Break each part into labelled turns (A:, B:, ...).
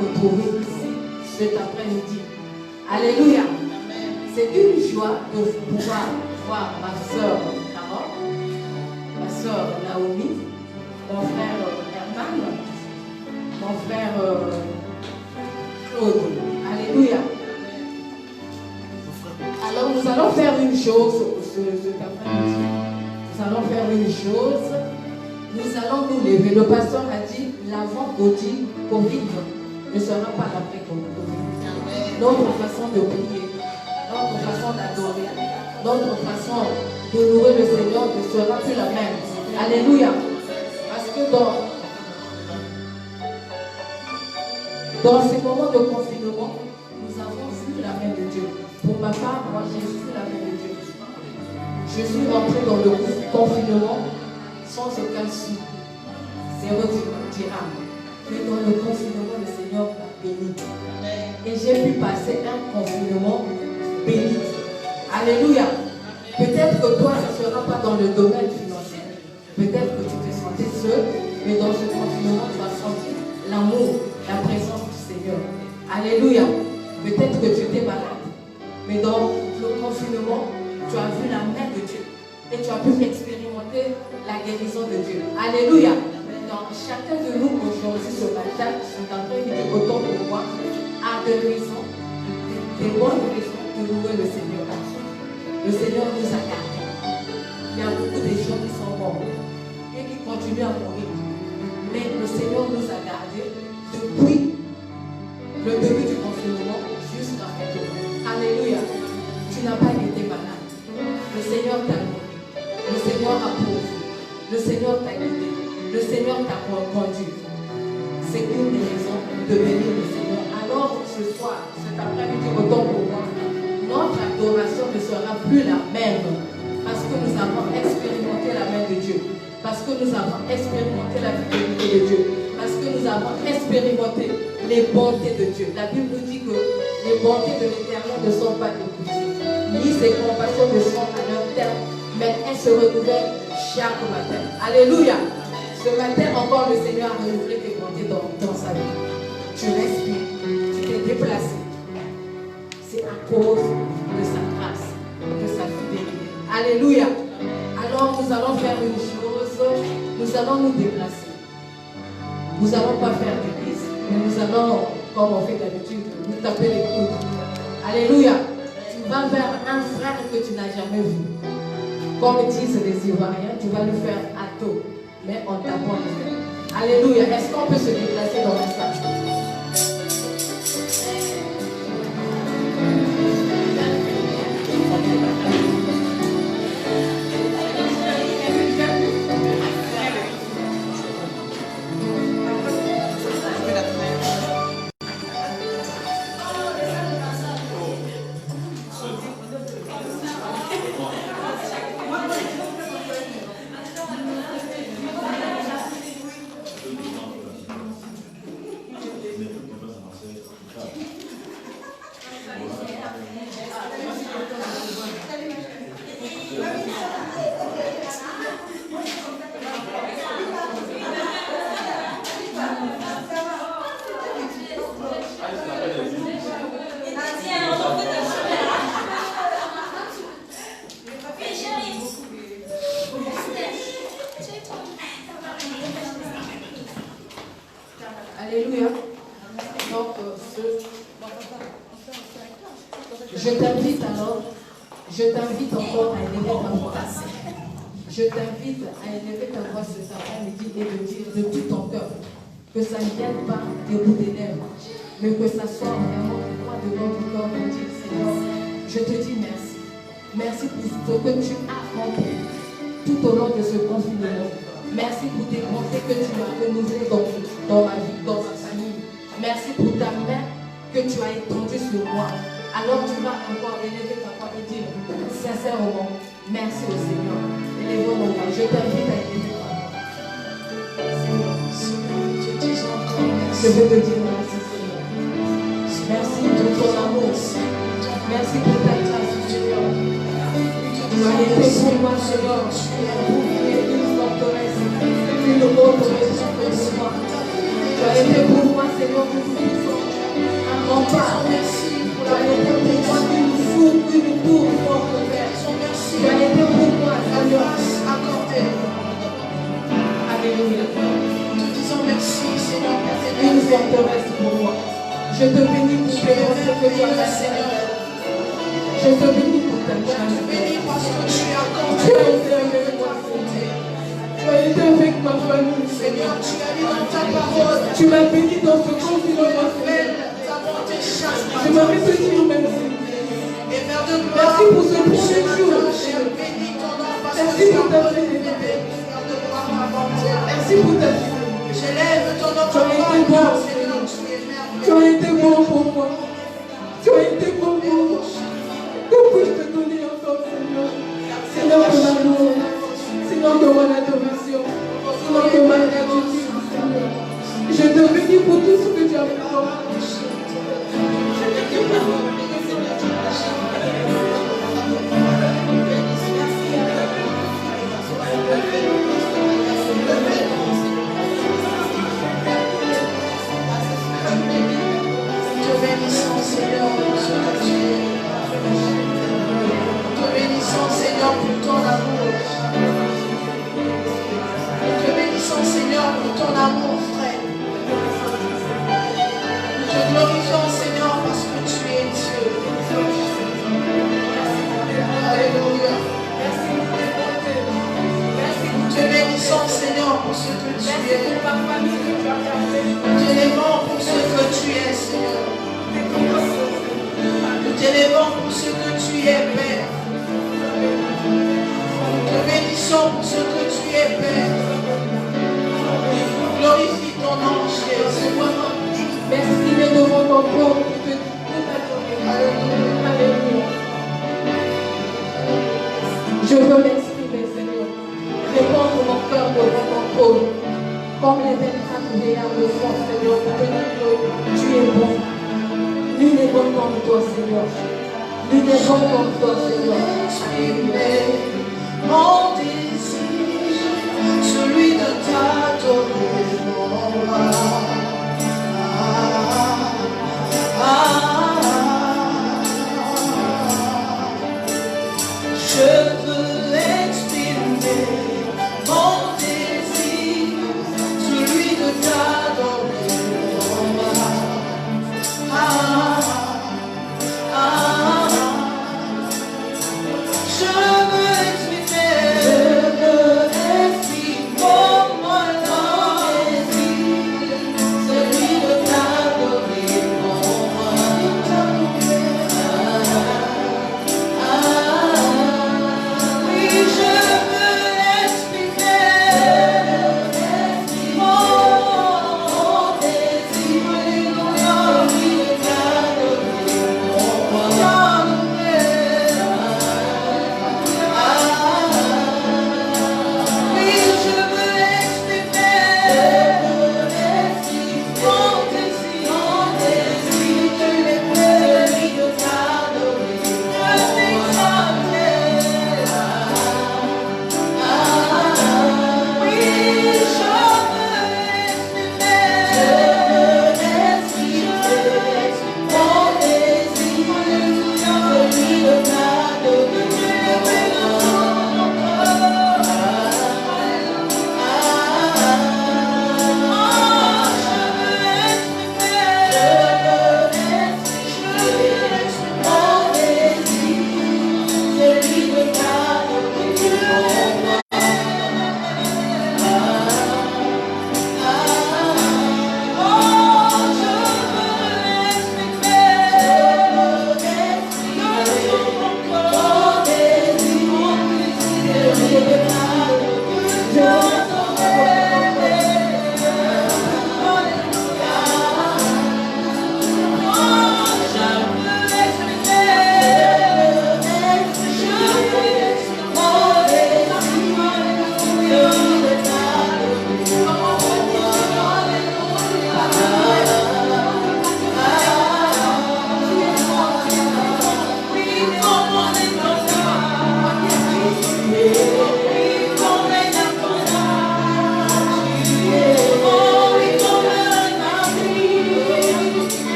A: retrouver ici cet après-midi. Alléluia. C'est une joie de pouvoir voir ma soeur Carole, ma soeur Naomi, mon frère Herman, mon frère Claude. Alléluia. Alors nous allons faire une chose cet après-midi. Nous allons faire une chose. Nous allons nous lever. Le pasteur a dit l'avant-Covid ne sera pas l'après-Covid. Notre façon de prier, notre façon d'adorer, notre façon de louer le Seigneur ne sera plus la même. Alléluia. Parce que dans ces moments de confinement, nous avons vu la main de Dieu. Pour ma part, moi j'ai vu la main de Dieu. Je suis rentré dans le confinement sans aucun sou. 0 dirham. Mais dans le confinement, le Seigneur m'a béni. Et j'ai pu passer un confinement béni. Alléluia. Peut-être que toi, ce ne sera pas dans le domaine financier. Peut-être que tu te sentais seul. Mais dans ce confinement, tu vas sentir l'amour, la présence du Seigneur. Alléluia. Peut-être que tu étais malade. Mais dans le confinement, tu as vu la main de Dieu. Et tu as pu expérimenter la guérison de Dieu. Alléluia. Donc, chacun de nous aujourd'hui, ce matin, cet après-midi, autant pour moi, a des raisons, des bonnes raisons de louer le Seigneur. Le Seigneur nous a gardés. Il y a beaucoup de gens qui sont morts et qui continuent à mourir. Mais le Seigneur nous a gardés depuis le début du confinement jusqu'à maintenant. Alléluia. Tu n'as pas été malade. Le Seigneur t'a nourri. Le Seigneur a pourvu. Le Seigneur t'a guidé. Le Seigneur t'a conduit. C'est une des raisons de bénir le Seigneur. Alors ce soir, cet après-midi, autant pour moi, notre adoration ne sera plus la même. Parce que nous avons expérimenté la main de Dieu. Parce que nous avons expérimenté la fidélité de Dieu. Parce que nous avons expérimenté les bontés de Dieu. La Bible nous dit que les bontés de l'Éternel ne sont pas épuisées, ni ses compassions ne sont à leur terme, mais elles se renouvellent chaque matin. Alléluia. Ce matin encore, le Seigneur a renouvelé tes bontés dans sa vie. Tu respires, tu t'es déplacé. C'est à cause de sa grâce, de sa fidélité. Alléluia. Alors nous allons faire une chose, nous allons nous déplacer. Nous n'allons pas faire d'église, mais nous allons, comme on fait d'habitude, nous taper les coudes. Alléluia. Tu vas vers un frère que tu n'as jamais vu. Comme disent les Ivoiriens, tu vas lui faire ato, mais en tapant les mains. Alléluia. Est-ce qu'on peut se déplacer dans la salle? Alléluia. Donc, je t'invite encore à élever ta voix. Je t'invite à élever ta voix cet après-midi et de dire de tout ton cœur que ça ne vienne pas des bouts des lèvres, mais que ça soit vraiment toi de notre corps pour dire Seigneur, je te dis merci. Merci pour ce que tu as accompli tout au long de ce confinement. Merci pour tes bontés que tu as renouvelées dans ma vie, dans ma famille. Merci pour ta main que tu as étendue sur moi. Alors tu vas encore élever ta voix et dire sincèrement, merci au Seigneur. Élevons nos voix. Je t'invite à élever ta voix. Seigneur, je veux te dire merci Seigneur. Merci pour ton amour. Merci pour ta grâce Seigneur. Tu as été pour moi Seigneur. Une forteresse, une autre raison pour moi. Tu as été pour moi Seigneur. Mon Père, merci pour la été pour moi une tour forte, Père. Tu as été pour moi la grâce accordée. Alléluia. Nous disons merci, Seigneur, pour tes une forteresse pour moi. Je te bénis pour tes ce que tu as fait, Seigneur. Je te bénis pour ta grâce. Je te bénis parce que tu as accordé. Tu as été avec moi. Tu as été avec ma famille, Seigneur. Tu as dit dans ta parole. Tu m'as béni dans ce confinement, Seigneur. Je m'avais te dire merci. Merci pour ce premier jour. Merci pour ta fidélité. Merci pour ta fidélité. Tu as été bon, Seigneur. Tu as été bon pour moi. Tu as été bon pour moi. Que puis-je te donner encore, Seigneur? Seigneur de l'amour, Seigneur de mon adoration, Seigneur de ma gratitude, Seigneur. Je te bénis pour tout ce que tu as fait pour moi. Seigneur, pour ton amour. Nous te bénissons, Seigneur, pour ton amour, frère. Nous te glorifions, Seigneur, parce que tu es Dieu. Alléluia. Nous te bénissons, Seigneur, pour ce que tu es. Nous t'élèvons pour ce que tu es, Seigneur. Nous t'élèvons pour ce que tu es, Père. Nous te bénissons pour ce que tu es, Père. Glorifie ton nom, Jésus. Merci de devant ton corps pour te dire. Alléluia. Je veux m'exprimer, Seigneur. Répondre mon cœur devant ton trône. Comme les vénérables veillards le font, Seigneur, pour te dire que tu es bon. Nul n'est bon comme toi, Seigneur. Nul n'est bon comme toi, Seigneur. Mon désir, celui de t'adorer, mon âme. Je veux exprimer mon désir, celui de t'adorer, mon âme. Je veux exprimer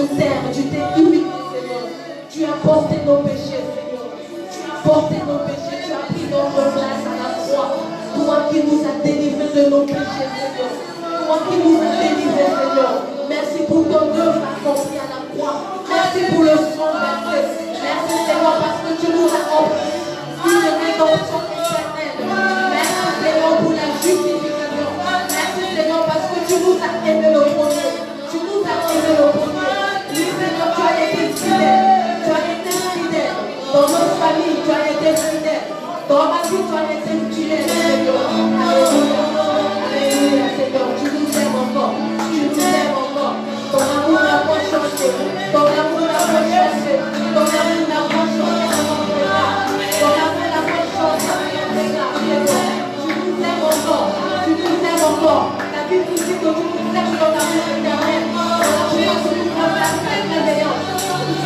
A: sur terre, tu t'es humilié, Seigneur. Tu as porté nos péchés, Seigneur. Tu as porté nos péchés, tu as pris notre place à la croix. Toi qui nous as délivrés de nos péchés, Seigneur. Toi qui nous as délivrés, Seigneur. Merci pour ton œuvre accomplie à la croix. Merci pour le sang versé. Merci, Seigneur, parce que tu nous as offert une rédemption éternelle. Merci, Seigneur, pour la justification. Merci, Seigneur, parce que tu nous as aimé le premier. Tu nous as aimé le premier. Oui, Seigneur, tu as été fidèle. Tu as été fidèle. Dans notre famille, tu as été fidèle. Dans ma vie, tu as été fidèle, Seigneur. Alléluia. Alléluia, Seigneur. Tu nous aimes encore. Tu nous aimes encore. Ton amour n'a pas changé. Ton amour n'a pas changé. Ton amour n'a pas changé. Ton amour n'a pas changé. Tu nous aimes encore. Tu nous aimes encore. La Bible nous dit que tu nous aimes dans l'amour éternel. Dans l'amour que nous avons la pleine bienveillance.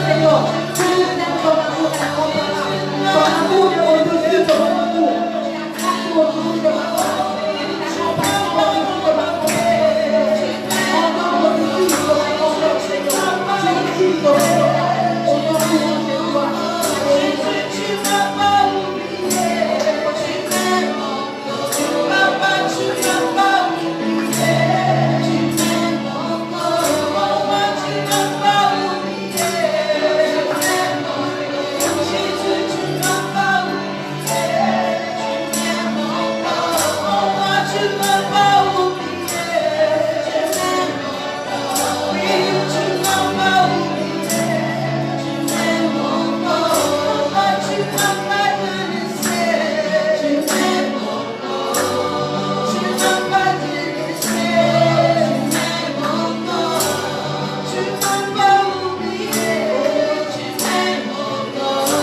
A: Seigneur, tu nous aimes dans l'amour incomparable. Ton amour est au-dessus de mon amour. Ta grâce est au-dessus de ma grâce. Ta compassion est au-dessus de ma compassion. Encore au-dessus de ma compassion, Seigneur. Tu es digne de l'honneur. Au nom de Jésus. Alléluia. Tu m'as pas oublié. Tu m'aimes encore. Papa, tu m'as pas oublié. Tu m'aimes encore. Papa, tu m'as pas oublié. Tu m'aimes encore. Jésus, tu m'as pas oublié. Tu m'aimes encore. Papa, tu m'as pas oublié. Tu m'aimes encore. Oui, tu m'as pas oublié. Tu m'aimes encore. Papa, tu m'as pas délaissé. Tu m'aimes encore. Tu m'as pas délaissé. Tu m'aimes encore. Tu m'as pas oublié. Tu m'aimes encore.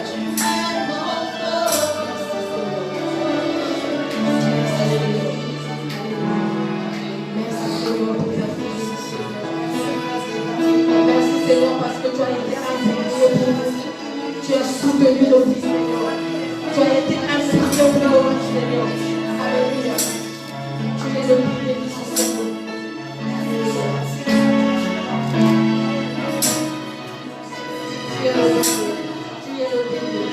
A: Tu m'aimes Merci Seigneur parce que tu as été inspiré pour nous. Tu as soutenu nos vies, Seigneur. Tu as été inspiré pour nous, Seigneur. Alléluia. Tu es le premier qui sont Seigneur. Alléluia. Tu es le Dieu. Tu es le Dieu.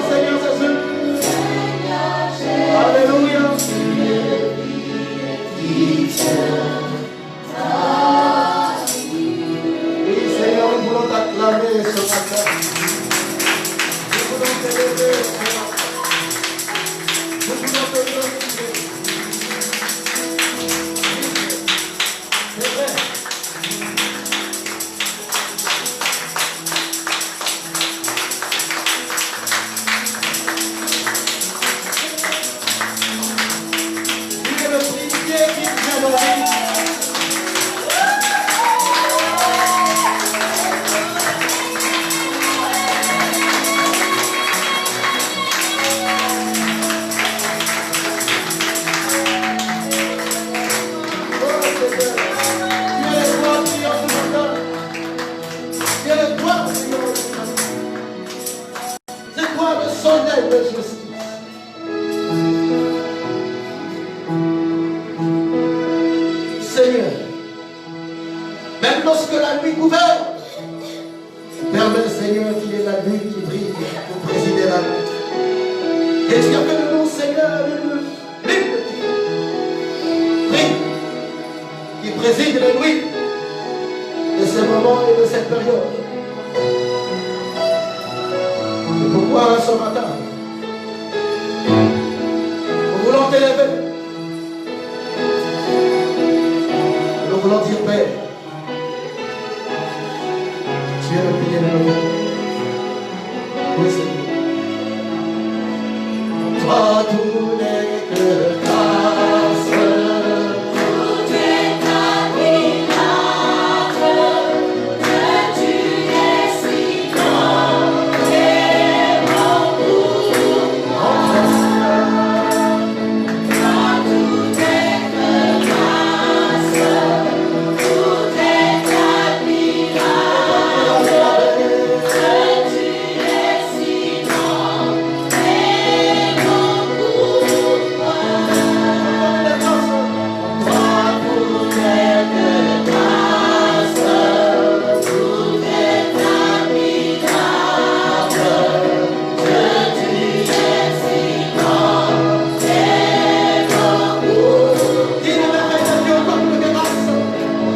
B: Seigneur Jésus. Alléluia. Oui, Seigneur, nous voulons t'acclamer ce matin. Nous voulons t'élever, Seigneur. Nous voulons te glorifier. C'est vrai. Il est le premier qui vient de la vie. C'est quoi le soleil de justice? Seigneur, même lorsque la nuit gouverne, permets, Seigneur, qu'il y ait la nuit qui brille pour présider la nuit. Et tu as fait de nous, Seigneur, une ligne qui préside les nuits de ces moments et de cette période. Et pourquoi ce matin, nous voulons t'élever, nous voulons dire Père, tu es le pilier de nos vies. Oui, Seigneur. Toi, tout n'est que grâce.
C: Tout est admirable, que tu es si grand et bon pour moi. Toi, tout est que grâce, tout est admirable, que tu es si grand et bon pour moi. Toi, tout est que grâce, tout est admirable, que tu es si grand et bon pour moi.
B: Dis le merveille de Dieu comme de grâce.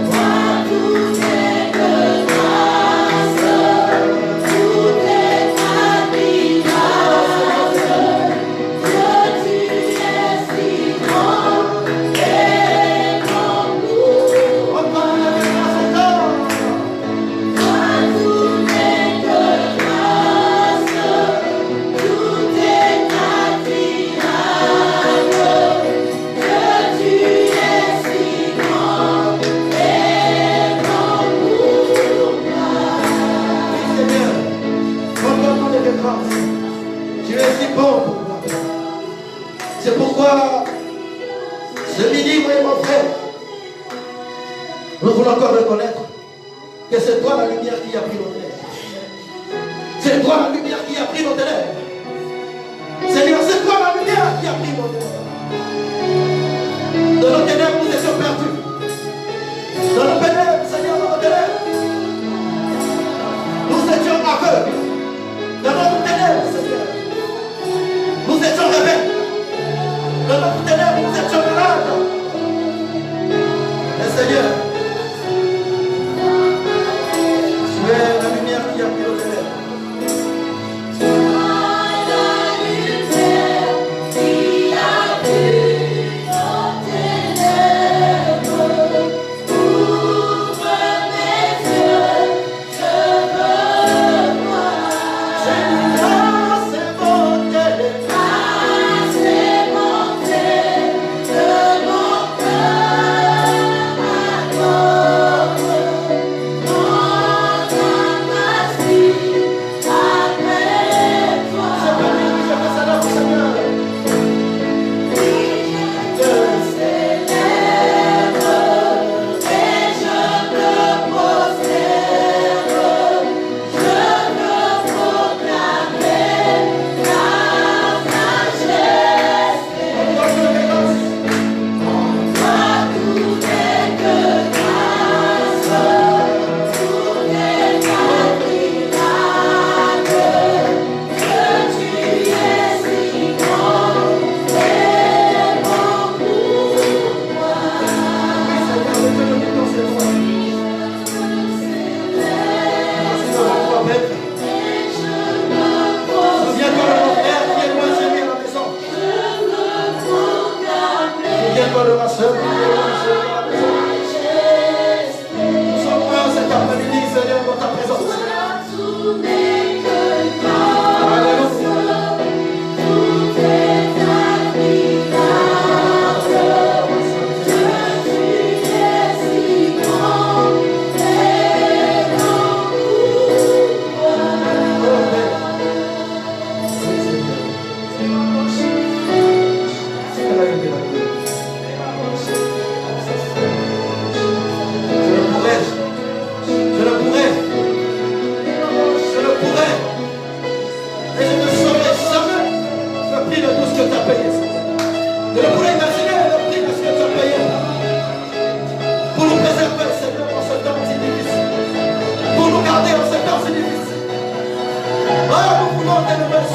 C: Toi, tout est que grâce, tout est admirable, que tu es si grand et bon pour moi.
B: Encore de grâce encore.
C: Toi, tout est que grâce, tout est admirable, que tu es si grand et bon pour moi.
B: Seigneur, encore de grâce. Tu es si bon pour moi. C'est pourquoi ce midi, moi et mon frère, nous voulons encore reconnaître que c'est toi la lumière qui a pris nos ténèbres. C'est toi la lumière qui a pris nos ténèbres. Seigneur, c'est toi la lumière qui a pris nos ténèbres. Dans nos ténèbres, nous étions perdus. Dans nos ténèbres, Seigneur, dans nos ténèbres, nous étions aveugles. Dans notre ténèbres, Seigneur, nous étions rebelles. Dans notre ténèbres, nous étions malades. Et Seigneur, tu es la lumière qui a pris nos ténèbres.
C: Toi,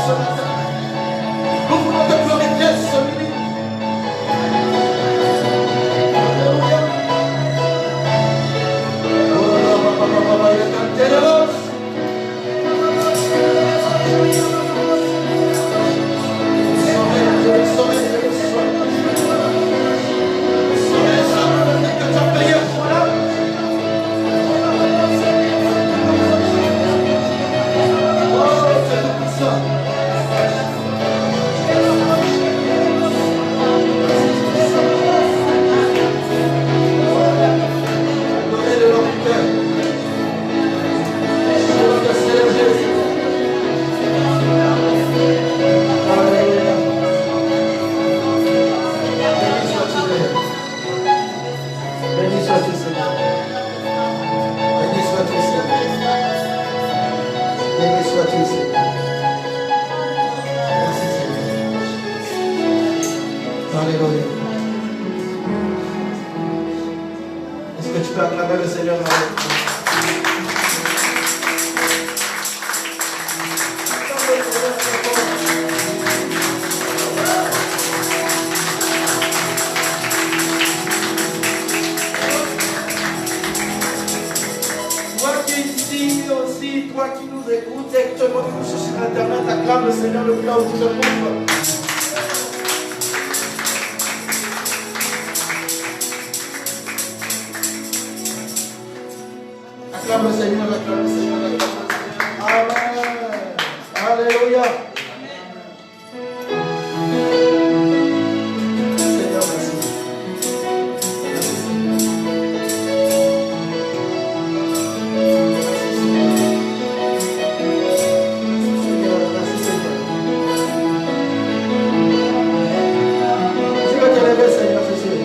B: ce matin. Nous voulons te glorifier ce midi. Alléluia. Alléluia. Est-ce que tu peux acclamer le Seigneur avec moi? Toi qui es ici aussi, toi qui nous écoutes directement sur Internet, acclame le Seigneur le là où tu te trouves. Acclame le Seigneur, acclame le Seigneur, acclame le Seigneur. Amen. Alléluia. Seigneur, merci. Merci, Seigneur. Seigneur, merci, Seigneur. Tu vas te lever, Seigneur, ce soir.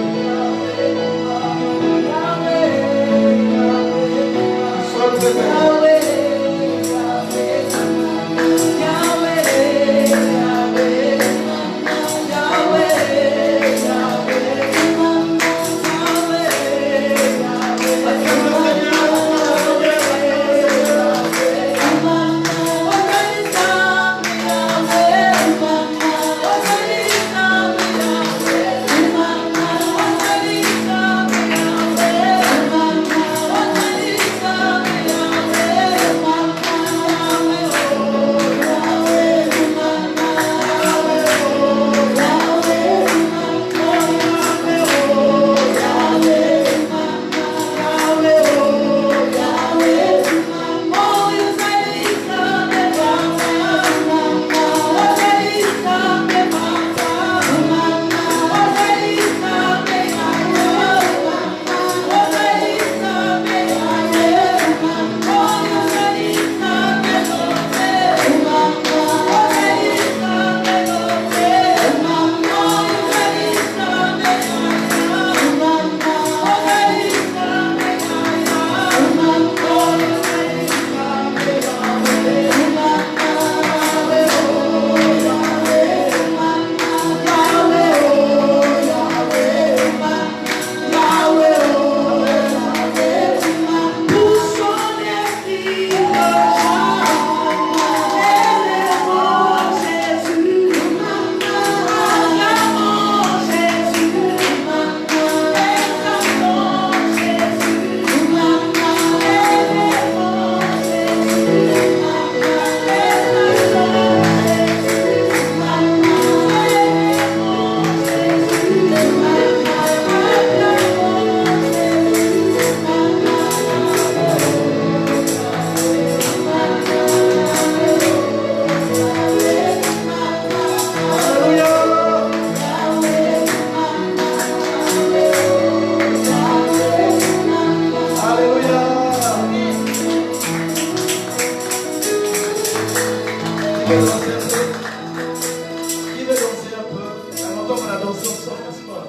B: Qui veut danser un peu? Alors, longtemps qu'on a dansé ensemble, n'est-ce pas?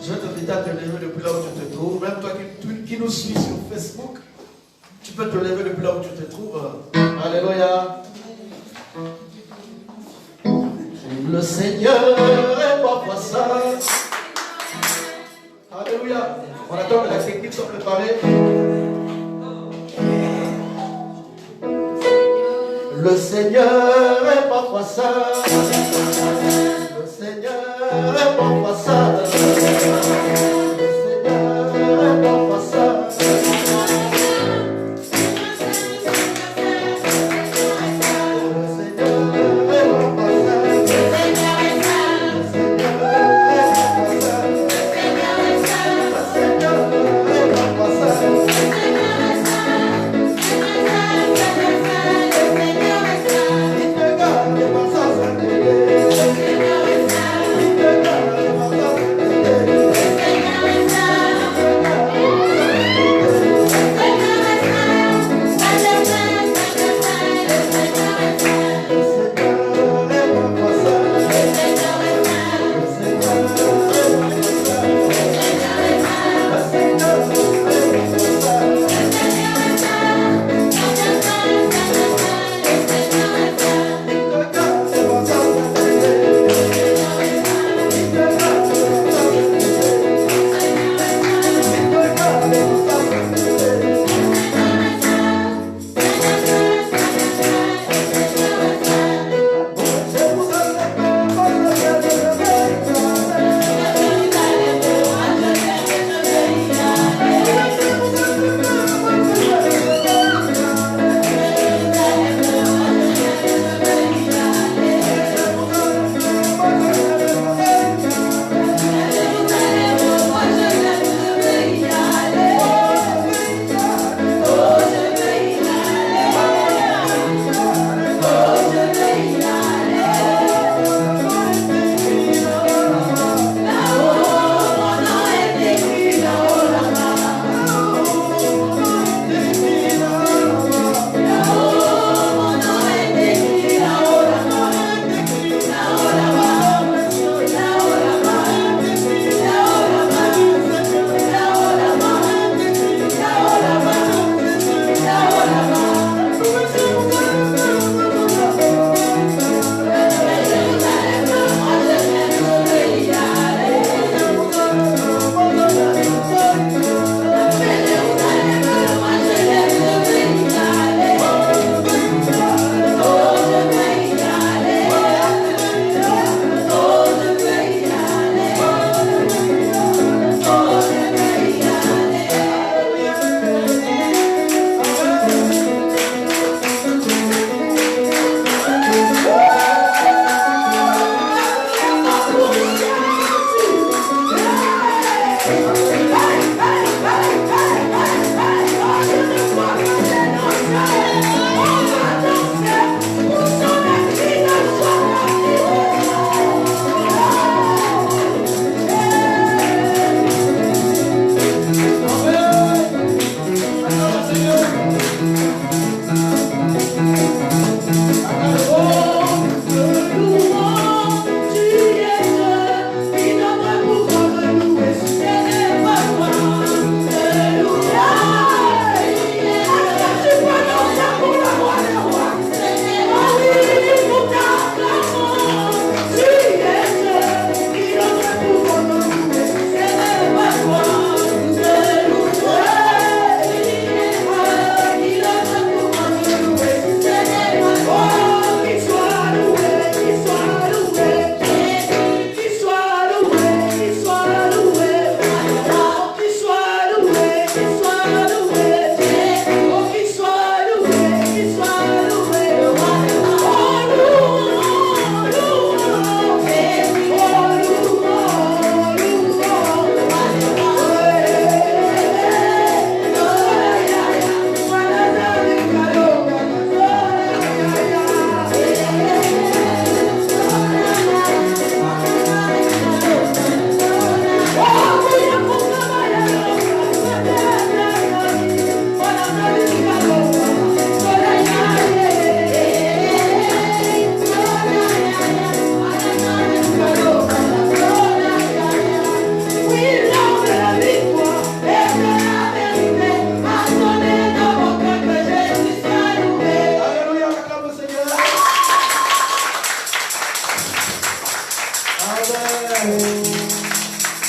B: Je vais t'inviter à te lever depuis là où tu te trouves. Même toi qui nous suis sur Facebook, tu peux te lever depuis là où tu te trouves. Alléluia. Le Seigneur est parfois ça. Alléluia. On attend que la technique soit préparée. Le Seigneur est parfois seul. Le Seigneur est parfois seul. Le Seigneur est parfois seul.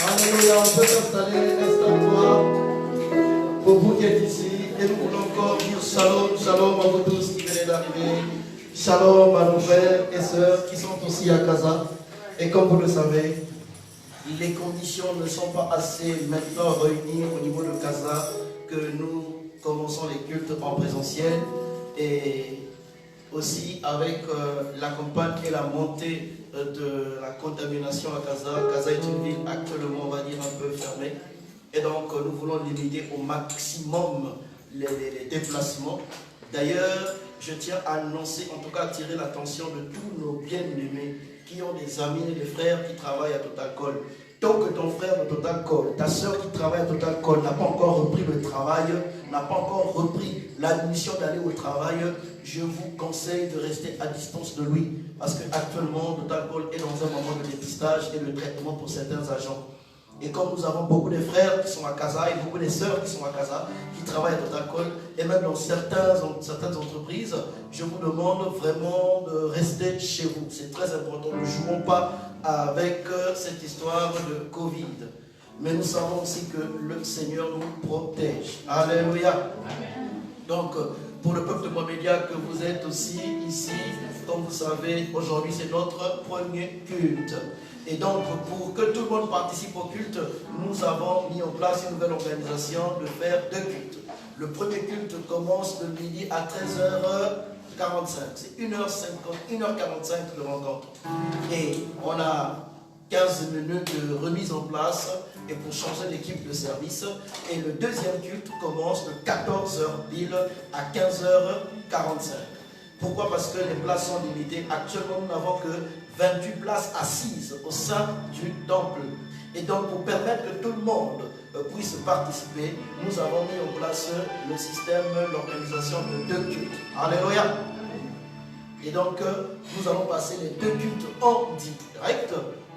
B: Alléluia, on peut s'installer un instant pour vous qui êtes ici. Et nous voulons encore dire shalom, shalom à vous tous qui venez d'arriver. Shalom à nos frères et sœurs qui sont aussi à Casa. Et comme vous le savez, les conditions ne sont pas assez maintenant réunies au niveau de Casa que nous commençons les cultes en présentiel. Et aussi avec la campagne et la montée de la contamination à Casa. Casa est une ville actuellement, on va dire, un peu fermée. Et donc, nous voulons limiter au maximum les déplacements. D'ailleurs, je tiens à annoncer, en tout cas attirer l'attention de tous nos bien-aimés qui ont des amis et des frères qui travaillent à Total Call. Tant que ton frère de Total Call, ta soeur qui travaille à Total Call n'a pas encore repris le travail, n'a pas encore repris l'admission d'aller au travail, je vous conseille de rester à distance de lui. Parce qu'actuellement, Total Call est dans un moment de dépistage et de traitement pour certains agents. Et comme nous avons beaucoup de frères qui sont à Casa et beaucoup de sœurs qui sont à Casa, qui travaillent à Total Call, et même dans certaines entreprises, je vous demande vraiment de rester chez vous. C'est très important. Ne jouons pas avec cette histoire de Covid. Mais nous savons aussi que le Seigneur nous protège. Alléluia. Donc, pour le peuple de Mohamedia, que vous êtes aussi ici, comme vous savez, aujourd'hui c'est notre premier culte. Et donc, pour que tout le monde participe au culte, nous avons mis en place une nouvelle organisation de faire 2 cultes. Le premier culte commence le midi à 13h45. C'est 1h45 de rencontre. Et on a 15 minutes de remise en place et pour changer l'équipe de service. Et le deuxième culte commence de 14h pile à 15h45. Pourquoi? Parce que les places sont limitées. Actuellement, nous n'avons que 28 places assises au sein du temple. Et donc, pour permettre que tout le monde puisse participer, nous avons mis en place le système, l'organisation de 2 cultes. Alléluia. Et donc, nous allons passer les 2 cultes en direct,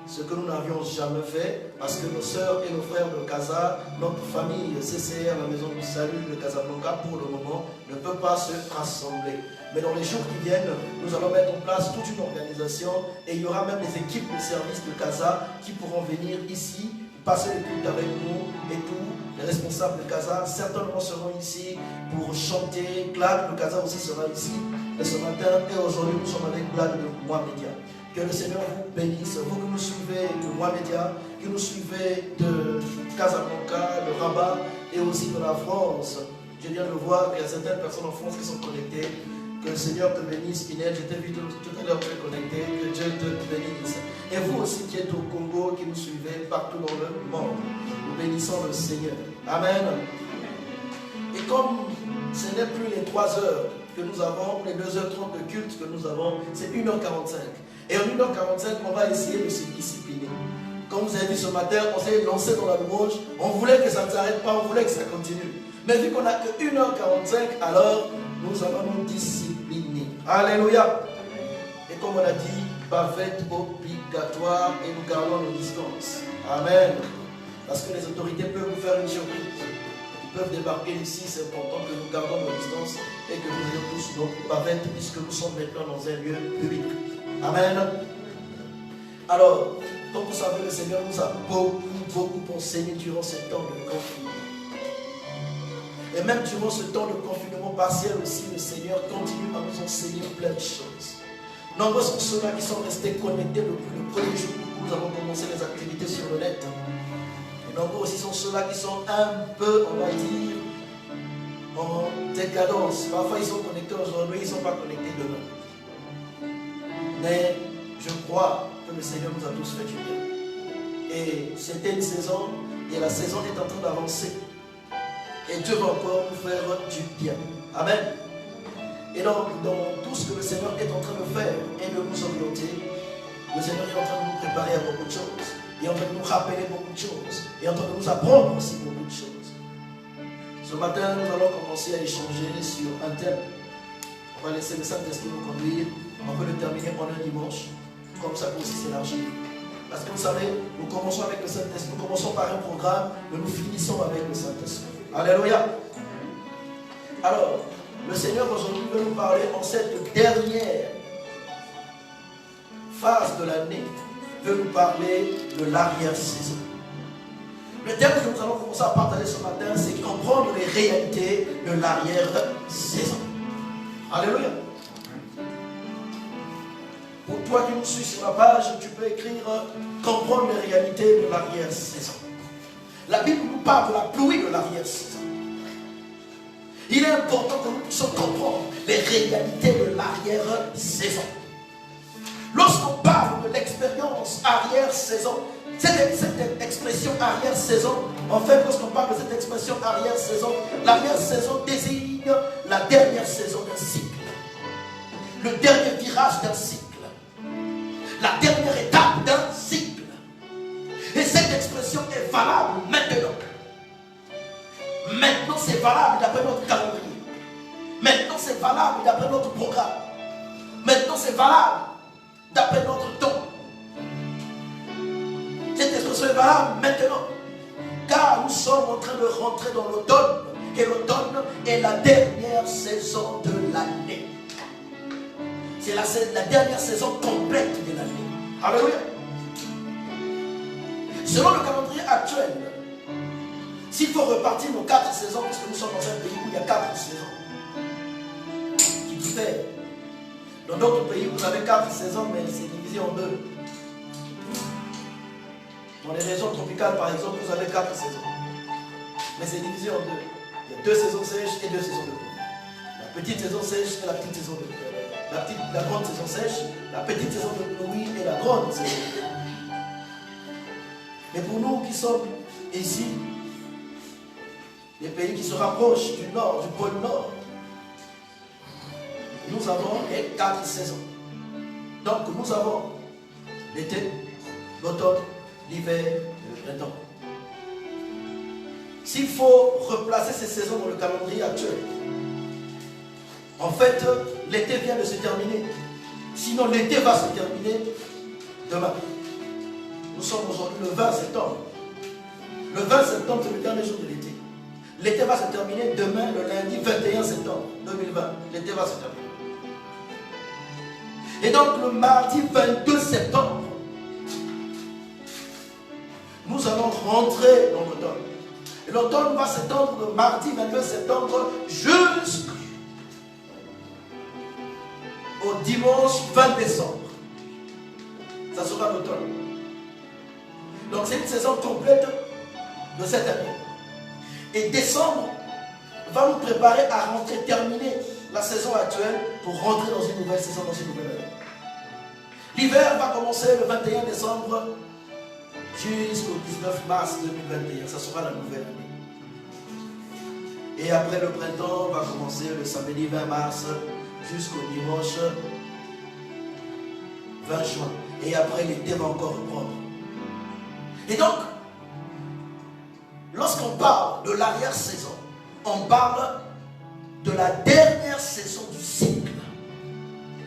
B: ce que nous n'avions jamais fait, parce que nos sœurs et nos frères de Casa, notre famille CCR, la maison du salut de Casablanca, pour le moment, ne peut pas se rassembler. Mais dans les jours qui viennent, nous allons mettre en place toute une organisation et il y aura même des équipes de service de Casa qui pourront venir ici, passer le culte avec nous et tous les responsables de Casa certainement seront ici pour chanter. Glad de Casa aussi sera ici ce matin et aujourd'hui nous sommes avec Glad de Mohamedia. Que le Seigneur vous bénisse, vous qui nous suivez de Mohamedia, qui nous suivez de Casablanca, de Rabat et aussi de la France. Je viens de voir qu'il y a certaines personnes en France qui sont connectées. Que le Seigneur te bénisse, Inès. Je t'ai vu tout à l'heure te connecter. Que Dieu te bénisse. Et vous aussi qui êtes au Congo, qui nous suivez partout dans le monde, nous bénissons le Seigneur. Amen. Et comme ce n'est plus les 3 heures que nous avons, les 2h30 de culte que nous avons, c'est 1h45. Et en 1h45, on va essayer de se discipliner. Comme vous avez vu ce matin, on s'est lancé dans la louange. On voulait que ça ne s'arrête pas, on voulait que ça continue. Mais vu qu'on n'a que 1h45, alors nous allons nous discipliner. Alléluia. Et comme on a dit, bavette obligatoire et nous gardons nos distances. Amen. Parce que les autorités peuvent nous faire une surprise. Ils peuvent débarquer ici, c'est important que nous gardons nos distances et que nous ayons tous nos bavettes puisque nous sommes maintenant dans un lieu public. Amen. Alors, comme vous savez, le Seigneur nous a beaucoup enseigné durant ce temps de confinement. Et même durant ce temps de confinement partiel aussi, le Seigneur continue à nous enseigner plein de choses. Nombreux sont ceux-là qui sont restés connectés depuis le premier jour où nous avons commencé les activités sur le net. Et nombreux aussi sont ceux-là qui sont un peu, on va dire, en décadence. Parfois ils sont connectés aujourd'hui, ils ne sont pas connectés demain. Mais je crois que le Seigneur nous a tous fait du bien. Et c'était une saison, et la saison est en train d'avancer. Et Dieu va encore nous faire du bien. Amen. Et donc, dans tout ce que le Seigneur est en train de faire et de nous orienter, le Seigneur est en train de nous préparer à beaucoup de choses. Il est en train de nous rappeler beaucoup de choses. Il est en train de nous apprendre aussi beaucoup de choses. Ce matin, nous allons commencer à échanger sur un thème. On va laisser le Saint-Esprit nous conduire. On peut le terminer en un dimanche. Comme ça peut aussi s'élargir. Parce que vous savez, nous commençons avec le Saint-Esprit. Nous commençons par un programme, mais nous finissons avec le Saint-Esprit. Alléluia. Alors, le Seigneur aujourd'hui veut nous parler en cette dernière phase de l'année, veut nous parler de l'arrière-saison. Le thème que nous allons commencer à partager ce matin, c'est comprendre les réalités de l'arrière-saison. Alléluia. Pour toi qui nous suis sur la page, tu peux écrire comprendre les réalités de l'arrière-saison. La Bible nous parle de la pluie de l'arrière-saison. Il est important que nous puissions comprendre les réalités de l'arrière-saison. Lorsqu'on parle de l'expérience arrière-saison, cette expression arrière-saison, en fait, lorsqu'on parle de cette expression arrière-saison, l'arrière-saison désigne la dernière saison d'un cycle, le dernier virage d'un cycle, la dernière étape d'un cycle. Et cette expression est valable maintenant. Maintenant, c'est valable d'après notre calendrier. Maintenant, c'est valable d'après notre programme. Maintenant, c'est valable d'après notre temps. Cette expression est valable maintenant. Car nous sommes en train de rentrer dans l'automne. Et l'automne est la dernière saison de l'année. C'est la dernière saison complète de l'année. Alléluia. Selon le calendrier actuel, s'il faut repartir nos 4 saisons, parce que nous sommes dans un pays où il y a 4 saisons qui diffèrent. Dans d'autres pays, vous avez 4 saisons, mais c'est divisé en 2. Dans les régions tropicales, par exemple, vous avez 4 saisons. Mais c'est divisé en 2. Il y a 2 saisons sèches et 2 saisons de pluie. La petite saison sèche et la petite saison de pluie. La grande saison sèche, la petite saison de pluie et la grande saison de pluie. Mais pour nous qui sommes ici, les pays qui se rapprochent du nord, du pôle nord, nous avons les 4 saisons. Donc nous avons l'été, l'automne, l'hiver et le printemps. S'il faut replacer ces saisons dans le calendrier actuel, en fait, l'été vient de se terminer. Sinon, l'été va se terminer demain. Nous sommes aujourd'hui le 20 septembre. Le 20 septembre, c'est le dernier jour de l'été. L'été va se terminer demain, le lundi 21 septembre 2020. L'été va se terminer. Et donc, le mardi 22 septembre, nous allons rentrer dans l'automne. Et l'automne va s'étendre le mardi 22 septembre jusqu'au dimanche 20 décembre. Ça sera l'automne. Donc c'est une saison complète de cette année. Et décembre va nous préparer à rentrer, terminer la saison actuelle pour rentrer dans une nouvelle saison, dans une nouvelle année. L'hiver va commencer le 21 décembre jusqu'au 19 mars 2021. Ça sera la nouvelle année. Et après le printemps va commencer le samedi 20 mars jusqu'au dimanche 20 juin. Et après l'été va encore reprendre. Et donc, lorsqu'on parle de l'arrière-saison, on parle de la dernière saison du cycle.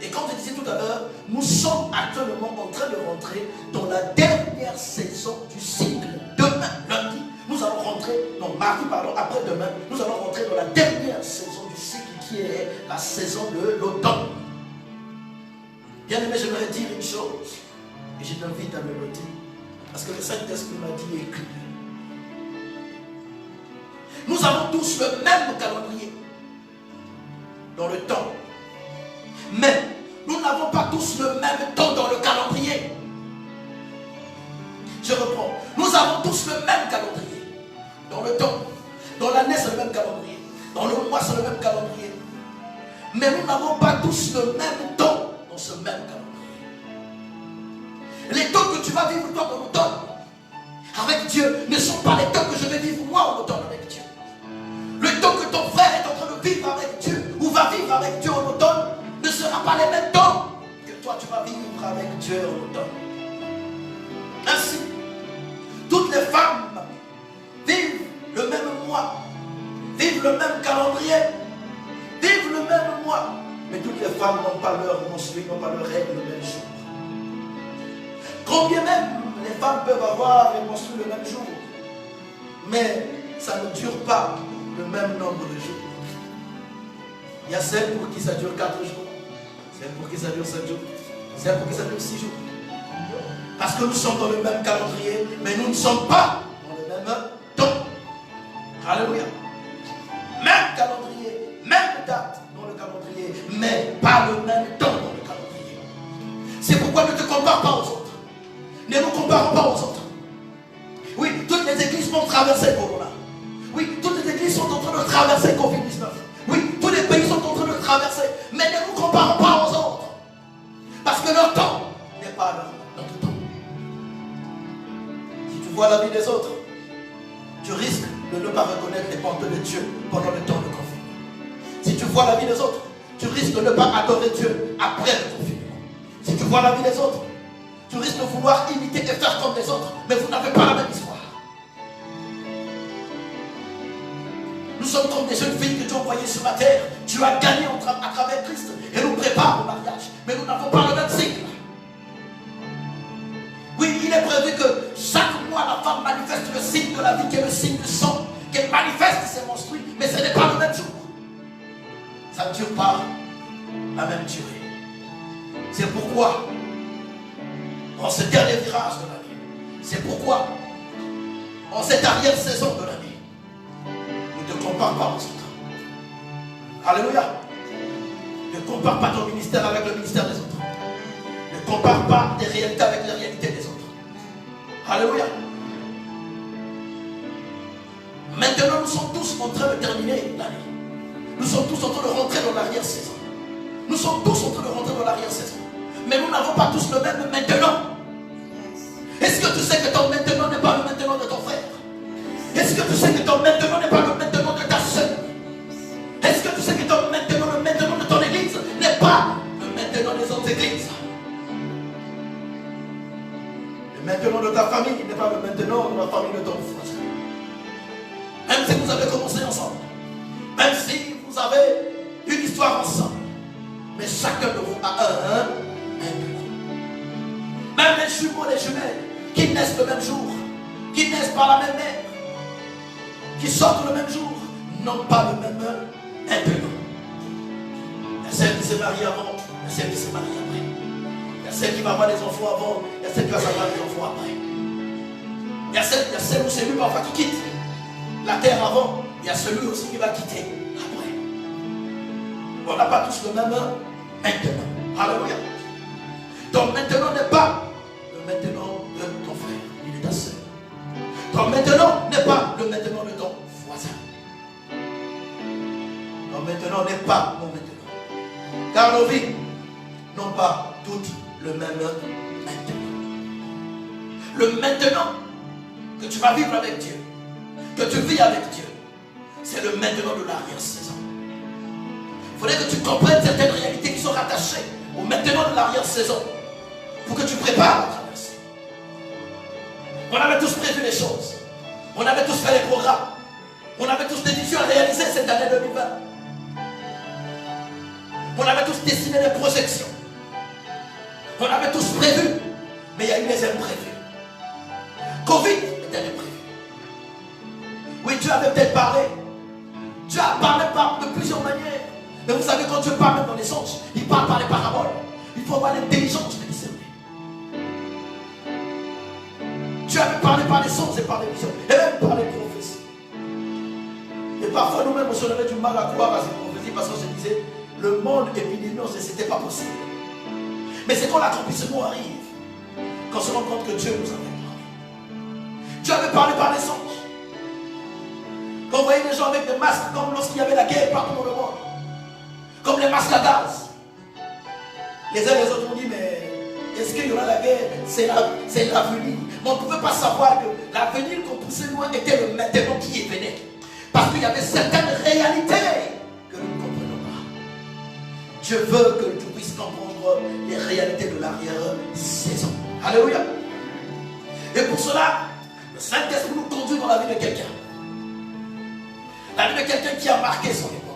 B: Et comme je disais tout à l'heure, nous sommes actuellement en train de rentrer dans la dernière saison du cycle. Demain, lundi, nous allons rentrer, non, mardi, pardon, après-demain, nous allons rentrer dans la dernière saison du cycle qui est la saison de l'automne. Bien aimé, j'aimerais dire une chose, et je t'invite à me noter, parce que le Saint-Esprit m'a dit écrit. Nous avons tous le même calendrier dans le temps. Mais nous n'avons pas tous le même temps dans le calendrier. Je reprends. Nous avons tous le même calendrier dans le temps. Dans l'année, c'est le même calendrier. Dans le mois, c'est le même calendrier. Mais nous n'avons pas tous le même temps dans ce même calendrier. Les temps que tu vas vivre toi dans l'automne avec Dieu ne sont pas les temps que je vais vivre moi en automne avec Dieu. Le temps que ton frère est en train de vivre avec Dieu ou va vivre avec Dieu en automne ne sera pas les mêmes temps que toi tu vas vivre avec Dieu en automne. Ainsi, toutes les femmes vivent le même mois, vivent le même calendrier, vivent le même mois, mais toutes les femmes n'ont pas leur menstrues, n'ont pas leur règle le même jour. Combien même les femmes peuvent avoir les menstrues le même jour, mais ça ne dure pas le même nombre de jours. Il y a celles pour qui ça dure 4 jours, celles pour qui ça dure 7 jours, celles pour qui ça dure 6 jours. Parce que nous sommes dans le même calendrier, mais nous ne sommes pas dans le même temps. Alléluia. Même calendrier, même date dans le calendrier, mais pas le même temps dans le calendrier. C'est ne nous comparons pas aux autres. Oui, toutes les églises ont traversé le Corona. Oui, toutes les églises sont en train de traverser le Covid-19. Oui, tous les pays sont en train de traverser. Mais ne nous comparons pas aux autres. Parce que leur temps n'est pas notre temps. Si tu vois la vie des autres, tu risques de ne pas reconnaître les bontés de Dieu pendant le temps de confinement. Si tu vois la vie des autres, tu risques de ne pas adorer Dieu après le confinement. Si tu vois la vie des autres, tu risques de vouloir imiter et faire comme les autres, mais vous n'avez pas la même histoire. Nous sommes comme des jeunes filles que Dieu a envoyées sur la terre. Dieu a gagné à travers Christ et nous prépare au mariage. Mais nous n'avons pas le même cycle. Oui, il est prévu que chaque mois la femme manifeste le signe de la vie qui est le signe du sang. Qu'elle manifeste ses menstrues, mais ce n'est pas le même jour. Ça ne dure pas la même durée. C'est pourquoi, en ce dernier virage de l'année, c'est pourquoi, en cette arrière-saison de l'année, ne te compare pas aux autres. Alléluia. Ne compare pas ton ministère avec le ministère des autres. Ne compare pas tes réalités avec les réalités des autres. Alléluia. Maintenant, nous sommes tous en train de terminer l'année. Nous sommes tous en train de rentrer dans l'arrière-saison. Nous sommes tous en train de rentrer dans l'arrière-saison. Mais nous n'avons pas tous le même maintenant. Est-ce que tu sais que ton maintenant n'est pas le maintenant de ton frère? Est-ce que tu sais que ton maintenant n'est pas le maintenant de ta soeur? Est-ce que tu sais que ton maintenant, le maintenant de ton église n'est pas le maintenant des autres églises? Le maintenant de ta famille n'est pas le maintenant de la famille de ton frère. Même si vous avez commencé ensemble, même si vous avez une histoire ensemble, mais chacun de vous a un maintenant. Même les jumeaux, les jumelles, qui naissent le même jour, qui naissent par la même mère, qui sortent le même jour, n'ont pas le même maintenant. Il y a celle qui s'est mariée avant, il y a celle qui s'est mariée après. Il y a celle qui va avoir des enfants avant, il y a celle qui va avoir des enfants après. Il y a celle où c'est lui parfois qui quitte la terre avant, il y a celui aussi qui va quitter après. On n'a pas tous le même maintenant. Alléluia. Ton maintenant n'est pas le maintenant de ton frère ni de ta soeur. Ton maintenant n'est pas le maintenant de ton voisin. Ton maintenant n'est pas mon maintenant. Car nos vies n'ont pas toutes le même maintenant. Le maintenant que tu vas vivre avec Dieu, que tu vis avec Dieu, c'est le maintenant de l'arrière-saison. Il faudrait que tu comprennes certaines réalités qui sont rattachées au maintenant de l'arrière-saison pour que tu prépares la traversée. On avait tous prévu les choses. On avait tous fait les programmes. On avait tous des visions à réaliser cette année 2020. On avait tous dessiné des projections. On avait tous prévu. Mais il y a eu des imprévus. Covid était imprévu. Oui, Dieu avait peut-être parlé. Dieu a parlé de plusieurs manières. Mais vous savez, quand Dieu parle même dans les songes, il parle par les paraboles. Il faut avoir l'intelligence de discerner. Dieu avait parlé par les songes et par les visions. Et même par les prophéties. Et parfois, nous-mêmes, on avait du mal à croire à ces prophéties parce qu'on se disait, le monde est minime, c'était pas possible. Mais c'est quand l'accomplissement arrive, qu'on se rend compte que Dieu nous avait parlé. Dieu avait parlé par les songes. Quand on voyait des gens avec des masques, comme lorsqu'il y avait la guerre partout dans le monde, comme les masques à gaz. Les uns et les autres ont dit, mais est-ce qu'il y aura la guerre? C'est l'avenir. Mais on ne pouvait pas savoir que l'avenir qu'on poussait loin était le maintenant qui venait. Parce qu'il y avait certaines réalités que nous ne comprenons pas. Je veux que tu puisses comprendre les réalités de l'arrière-saison. Alléluia. Et pour cela, le Saint-Esprit nous conduit dans la vie de quelqu'un. La vie de quelqu'un qui a marqué son époque.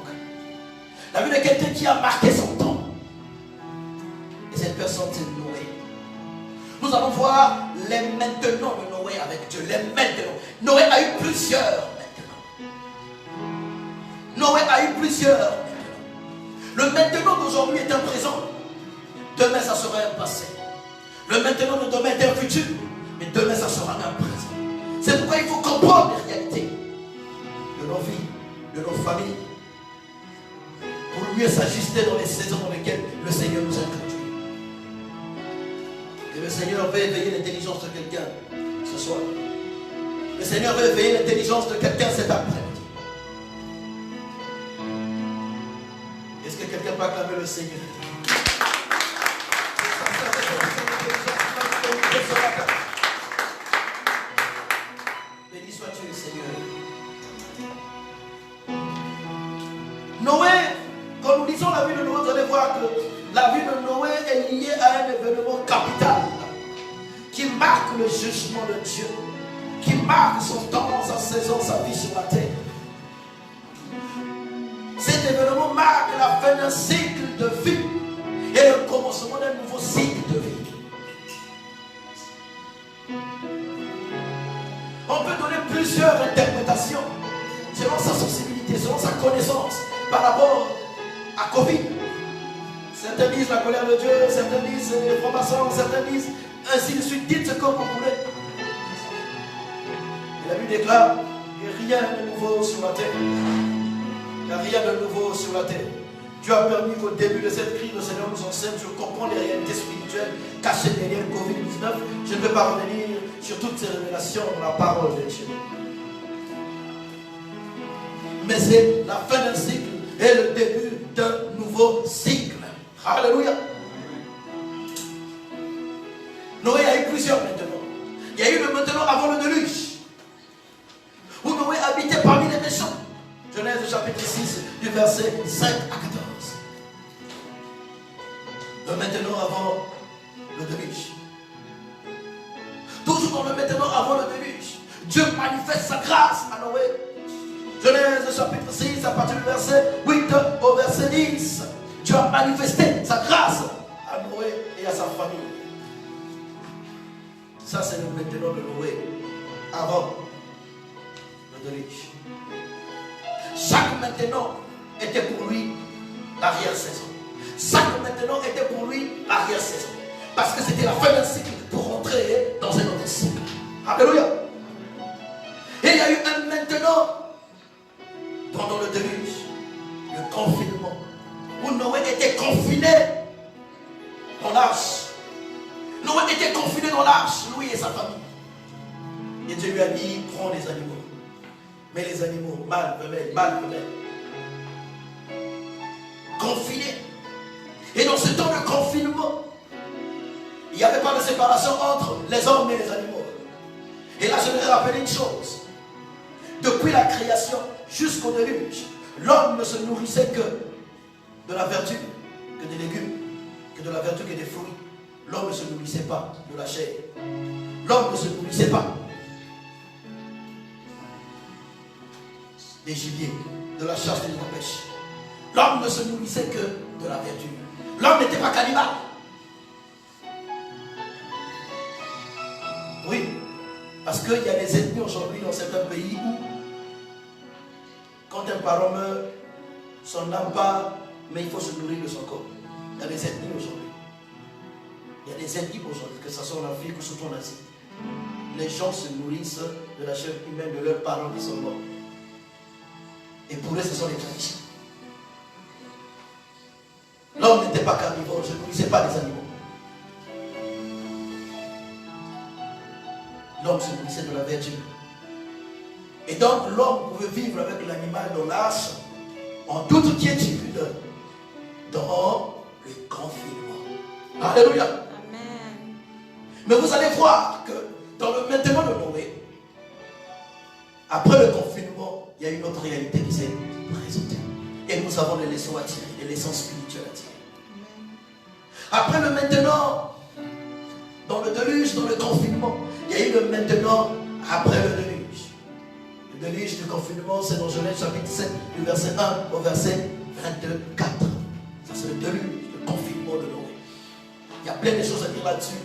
B: La vie de quelqu'un qui a marqué son temps. Et cette personne, c'est Noé. Nous allons voir les maintenant de Noé avec Dieu. Les maintenant. Noé a eu plusieurs maintenant. Noé a eu plusieurs maintenant. Le maintenant d'aujourd'hui est un présent. Demain, ça sera un passé. Le maintenant de demain est un futur. Mais demain, ça sera un présent. C'est pourquoi il faut comprendre les réalités de nos vies, de nos familles, pour mieux s'ajuster dans les saisons dans lesquelles le Seigneur nous a conduits. le Seigneur veut éveiller l'intelligence de quelqu'un ce soir. Le Seigneur veut éveiller l'intelligence de quelqu'un cet après-midi. Est-ce que quelqu'un peut acclamer le Seigneur? Béni sois-tu, Seigneur. Noé, quand nous lisons la vie de Noé, vous allez voir que la vie de Noé est liée à un événement capital qui marque le jugement de Dieu, qui marque son temps, sa saison, sa vie sur la terre. Cet événement marque la fin d'un cycle de vie et le commencement d'un nouveau cycle de vie. On peut donner plusieurs interprétations selon sa sensibilité, selon sa connaissance par rapport à Covid. Certains disent la colère de Dieu, certains disent les francs-maçons, certains disent ainsi de suite. Dites ce que vous voulez. Et la Bible déclare qu'il n'y a rien de nouveau sur la terre. Il n'y a rien de nouveau sur la terre. Dieu a permis qu'au début de cette crise, le Seigneur nous enseigne sur comprendre les réalités spirituelles cachées derrière le Covid-19. Je ne vais pas revenir sur toutes ces révélations dans la parole de Dieu. Mais c'est la fin d'un cycle et le début d'un nouveau cycle. Alléluia. Noé a eu plusieurs maintenant. Il y a eu le maintenant avant le déluge, où Noé habitait parmi les méchants. Genèse chapitre 6, du verset 5 à 14. Le maintenant avant le déluge. Toujours dans le maintenant avant le déluge, Dieu manifeste sa grâce à Noé. Genèse chapitre 6, à partir du verset 8 au verset 10. Dieu a manifesté sa grâce à Noé et à sa famille. Ça, c'est le maintenant de Noé, avant le déluge. Chaque maintenant était pour lui l'arrière-saison. Chaque maintenant était pour lui l'arrière-saison. Parce que c'était la fin d'un cycle pour rentrer dans un autre cycle. Alléluia. Et il y a eu un maintenant pendant le déluge, le confinement, où Noé était confiné dans l'arche. Noé était confiné dans l'arche, lui et sa famille. Et Dieu lui a dit, prends les animaux. Mais les animaux, mâles, femelles, confinés. Et dans ce temps de confinement, il n'y avait pas de séparation entre les hommes et les animaux. Et là, je voudrais rappeler une chose. Depuis la création jusqu'au déluge, l'homme ne se nourrissait que de la verdure, que des légumes, que de la verdure, que des fruits. L'homme ne se nourrissait pas de la chair. L'homme ne se nourrissait pas des gibiers, de la chasse et de la pêche. L'homme ne se nourrissait que de la verdure. L'homme n'était pas cannibale. Oui, parce qu'il y a des ethnies aujourd'hui dans certains pays où, quand un parent meurt, son âme part, mais il faut se nourrir de son corps. Il y a des ethnies aujourd'hui. Il y a des ethnies aujourd'hui, que ce soit en Afrique ou surtout en Asie. Les gens se nourrissent de la chair humaine de leurs parents qui sont morts. Et pour eux, ce sont les traditions. L'homme n'était pas carnivore, il ne se nourrissait pas des animaux. L'homme se nourrissait de la verdure. Et donc l'homme pouvait vivre avec l'animal dans l'arche en toute quiétude dans le confinement. Alléluia.
C: Amen.
B: Mais vous allez voir que dans le maintenant de Noé, après le confinement, il y a une autre réalité qui s'est présentée. Et nous avons des leçons à tirer, des leçons spirituelles à tirer. Après le maintenant, dans le déluge, dans le confinement, il y a eu le maintenant après le déluge. Le déluge du confinement, c'est dans Genèse chapitre 7, du verset 1 au verset 24. Ça, c'est le déluge, le confinement de Noé. Il y a plein de choses à dire là-dessus,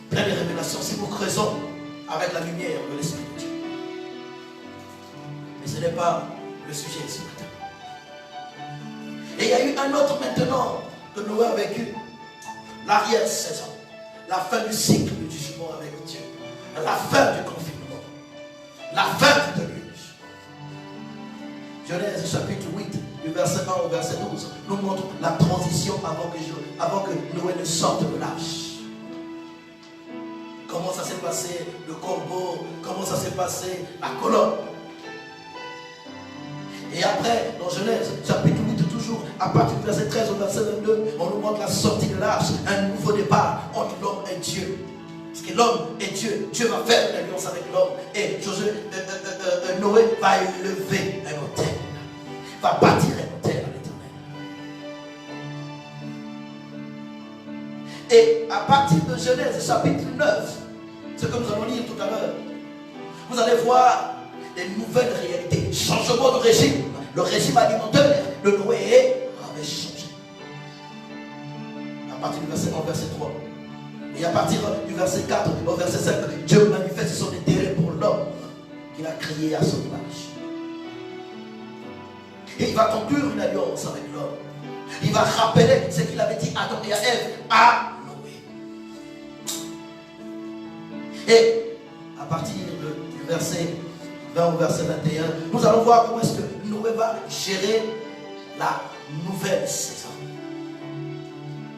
B: plein de révélations, si nous creusons avec la lumière de l'Esprit de Dieu. Mais ce n'est pas le sujet ce matin. Et il y a eu un autre maintenant que Noé a vécu, l'arrière-saison, la fin du cycle du jugement avec Dieu, la fin du confinement, la fin du déluge. Genèse chapitre 8, du verset 1 au verset 12, nous montre la transition avant que Noé ne sorte de l'arche. comment ça s'est passé le corbeau, comment ça s'est passé la colombe. Et après, dans Genèse, chapitre 8, toujours, à partir du verset 13 au verset 22, on nous montre la sortie de l'arche, un nouveau départ entre l'homme et Dieu. Parce que l'homme et Dieu, Dieu va faire une alliance avec l'homme. Et Noé va élever un autel, va bâtir un autel à l'Éternel. Et à partir de Genèse, chapitre 9, ce que nous allons lire tout à l'heure, vous allez voir des nouvelles réalités, changement de régime. Le régime alimentaire de Noé avait changé. À partir du verset 1, verset 3. Et à partir du verset 4 au verset 5, Dieu manifeste son intérêt pour l'homme qu'il a créé à son image. Et il va conclure une alliance avec l'homme. Il va rappeler ce qu'il avait dit à Adam et à Ève à Noé. Et à partir du verset 20 au verset 21, nous allons voir comment est-ce que Noé va gérer la nouvelle saison.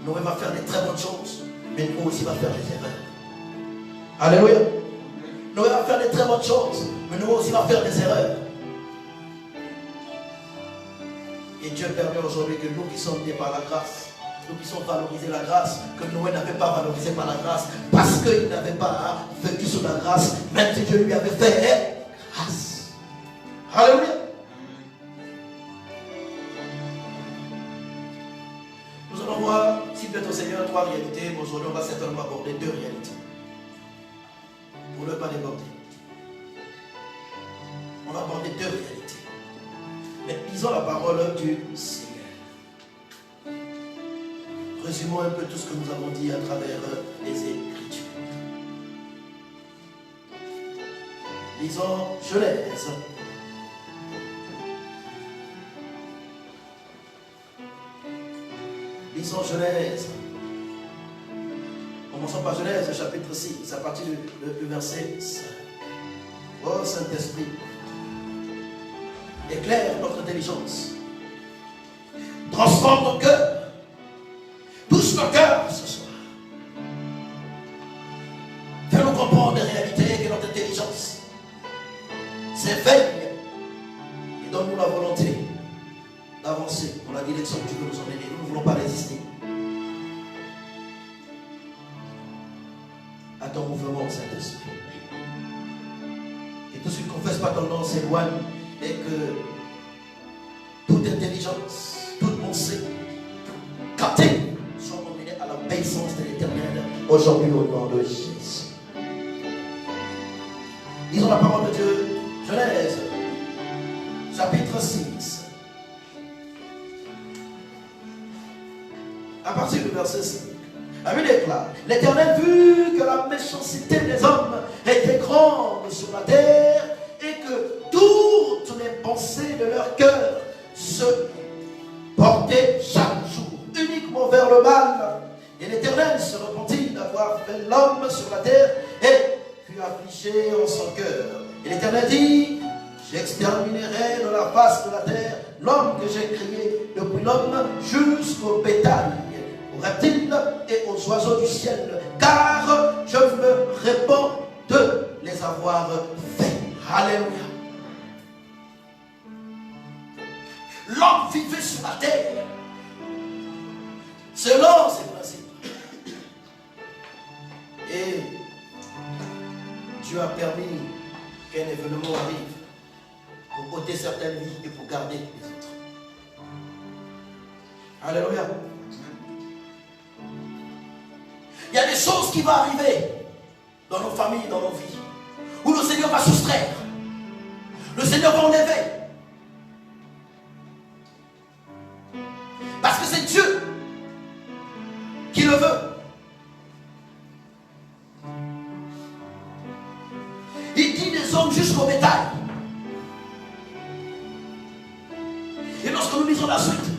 B: Noé va faire des très bonnes choses, mais Noé aussi va faire des erreurs. Alléluia. Noé va faire des très bonnes choses, mais Noé aussi va faire des erreurs. Et Dieu permet aujourd'hui que nous qui sommes nés par la grâce, nous qui sommes valorisés la grâce, que Noé n'avait pas valorisé par la grâce, parce qu'il n'avait pas vécu sous la grâce, même si Dieu lui avait fait grâce. Alléluia. Nous allons voir, s'il plaît au Seigneur, 3 réalités, mais aujourd'hui on va certainement aborder 2 réalités. Pour ne pas déborder. On va aborder 2 réalités. Mais lisons la parole du Seigneur. Résumons un peu tout ce que nous avons dit à travers les Écritures. Lisons Genèse. Lisons Genèse. Commençons par Genèse, chapitre 6, à partir du verset 5. Oh Saint-Esprit, éclaire notre intelligence. Transforme nos cœurs. Touche nos cœurs ce soir. Fais-nous comprendre des réalités que notre intelligence s'éveille et donne-nous la volonté d'avancer dans la direction que tu veux nous emmener. Nous ne voulons pas résister à ton mouvement, Saint-Esprit. Et tout ce qui ne confesse pas ton nom s'éloigne et que toute intelligence, toute pensée captée soit emmenée à l'obéissance de l'Éternel aujourd'hui au nom de Jésus. Lisons la parole de Dieu. Genèse, chapitre 6. À partir du verset 5. La Bible déclare: l'Éternel vit que la méchanceté des hommes était grande sur la terre et que toutes les pensées de leur cœur se portaient chaque jour uniquement vers le mal. Et l'Éternel se repentit d'avoir fait l'homme sur la terre et fut affligé en son cœur. Et l'Éternel dit: j'exterminerai de la face de la terre l'homme que j'ai créé, depuis l'homme jusqu'au bétail, aux reptiles et aux oiseaux du ciel, car je me répands de les avoir faits. Alléluia. L'homme vivait sur la terre selon ses principes. Et Dieu a permis qu'un événement arrive pour ôter certaines vies et pour garder les autres. Alléluia. Il y a des choses qui vont arriver dans nos familles, dans nos vies, où le Seigneur va soustraire. Le Seigneur va enlever. Parce que c'est Dieu qui le veut. Il dit des hommes jusqu'au bétail. Et lorsque nous lisons la suite,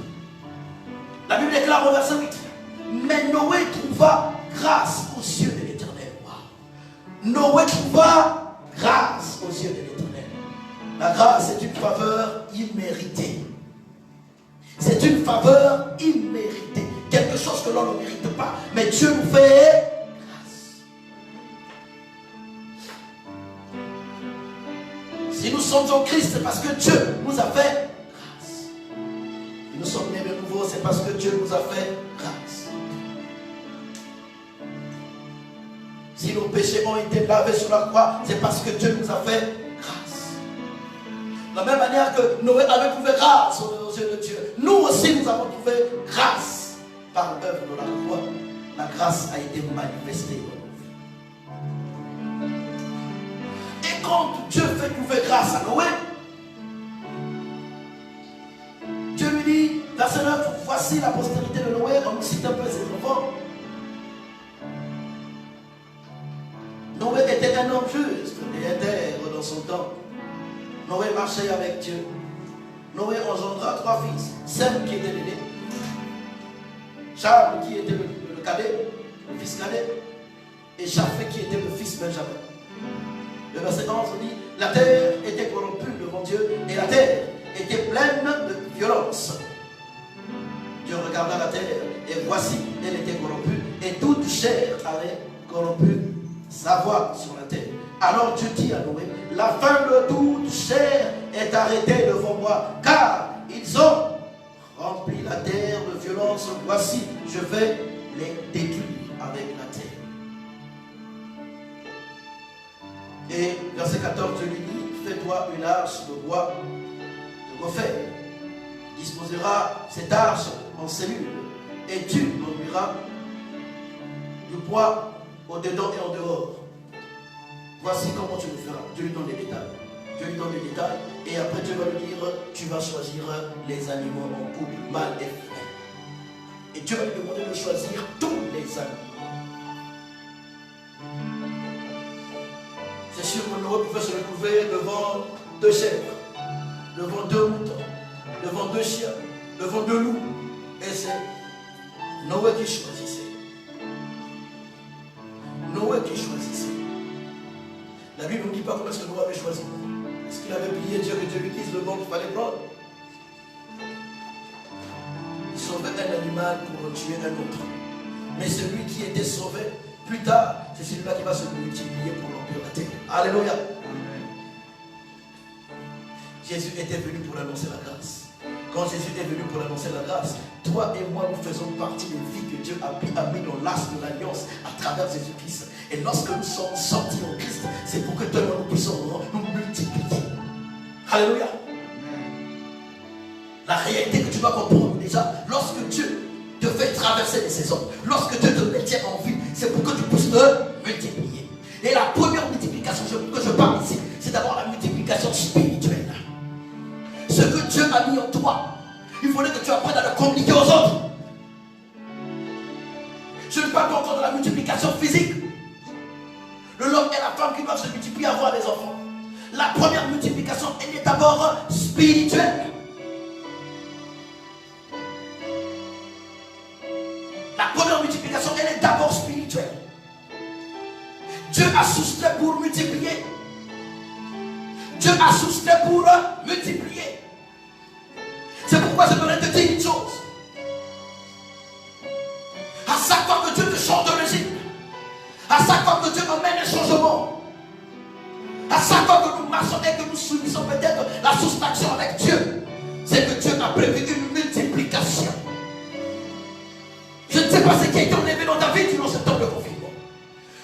B: la Bible déclare au verset 8: mais Noé trouva grâce aux yeux de l'Éternel. Wow. Noé trouva grâce aux yeux de l'Éternel. La grâce est une faveur imméritée. C'est une faveur imméritée. Quelque chose que l'on ne mérite pas. Mais Dieu nous fait grâce. Si nous sommes en Christ, c'est parce que Dieu nous a fait grâce. Si nous sommes nés de nouveau, c'est parce que Dieu nous a fait grâce. Si nos péchés ont été lavés sur la croix, c'est parce que Dieu nous a fait grâce. De la même manière que Noé avait trouvé grâce aux yeux de Dieu, nous aussi nous avons trouvé grâce par l'œuvre de la croix. La grâce a été manifestée dans nos vies. Et quand Dieu fait trouver grâce à Noé, Dieu lui dit, verset 9, voici la postérité de Noé, on nous cite un peu ses enfants. Noé était un homme juste et intègre dans son temps. Noé marchait avec Dieu. Noé engendra 3 fils. Sem qui était l'aîné, Charles qui était le cadet, le fils cadet, et Japheth qui était le fils Benjamin. Le verset 11 dit, la terre était corrompue devant Dieu et la terre était pleine de violence. Dieu regarda la terre et voici, elle était corrompue et toute chair avait corrompu sa voix sur la terre. Alors Dieu dit à Noé, la fin de toute chair est arrêtée devant moi, car ils ont rempli la terre de violence. Voici, je vais les détruire avec la terre. Et verset 14, Dieu lui dit, fais-toi une arche de bois de gopher. Disposera cette arche en cellules, et tu conduiras du bois au-dedans et en dehors. Voici comment tu le feras. Dieu lui donne les détails. Dieu lui donne les détails. Et après Dieu va lui dire, tu vas choisir les animaux en couple, mâle et femelle. Et Dieu va lui demander de choisir tous les animaux. C'est sûr que Noé pouvait se retrouver devant 2 chèvres, devant 2 moutons, devant 2 chiens, devant 2 loups. Et c'est Noé qui choisissait. Noé qui choisissait. La Bible ne dit pas comment est-ce que Noé avait choisi. Est-ce qu'il avait prié Dieu que Dieu lui dise le bon qu'il fallait prendre? Il sauvait un animal pour en tuer un autre. Mais celui qui était sauvé, plus tard, c'est celui-là qui va se multiplier pour l'empire de la terre. Alléluia. Jésus était venu pour annoncer la grâce. Quand Jésus est venu pour annoncer la grâce, toi et moi, nous faisons partie des vies que Dieu a mis dans l'as de l'alliance à travers Jésus-Christ. Et lorsque nous sommes sortis en Christ, c'est pour que toi et moi, nous puissions nous multiplier. Alléluia. La réalité que tu dois comprendre déjà, lorsque Dieu te fait traverser les saisons, lorsque Dieu te maintient en vie, c'est pour que tu puisses te multiplier. Et la première multiplication que je parle ici, c'est d'abord la multiplication spirituelle. Ce que Dieu a mis en toi, il faudrait que tu apprennes à le communiquer aux autres. Je ne parle pas encore de la multiplication physique. L'homme et la femme qui doivent se multiplier, avoir des enfants. La première multiplication, elle est d'abord spirituelle. La première multiplication, elle est d'abord spirituelle. Dieu a soustrait pour multiplier. Dieu a soustrait pour multiplier. C'est pourquoi je voudrais te dire une chose. À chaque fois que Dieu te change de régime, à chaque fois que Dieu amène un changement, à chaque fois que nous marchons et que nous subissons peut-être la soustraction avec Dieu, c'est que Dieu a prévu une multiplication. Je ne sais pas ce qui a été enlevé dans ta vie durant ce temps de confinement.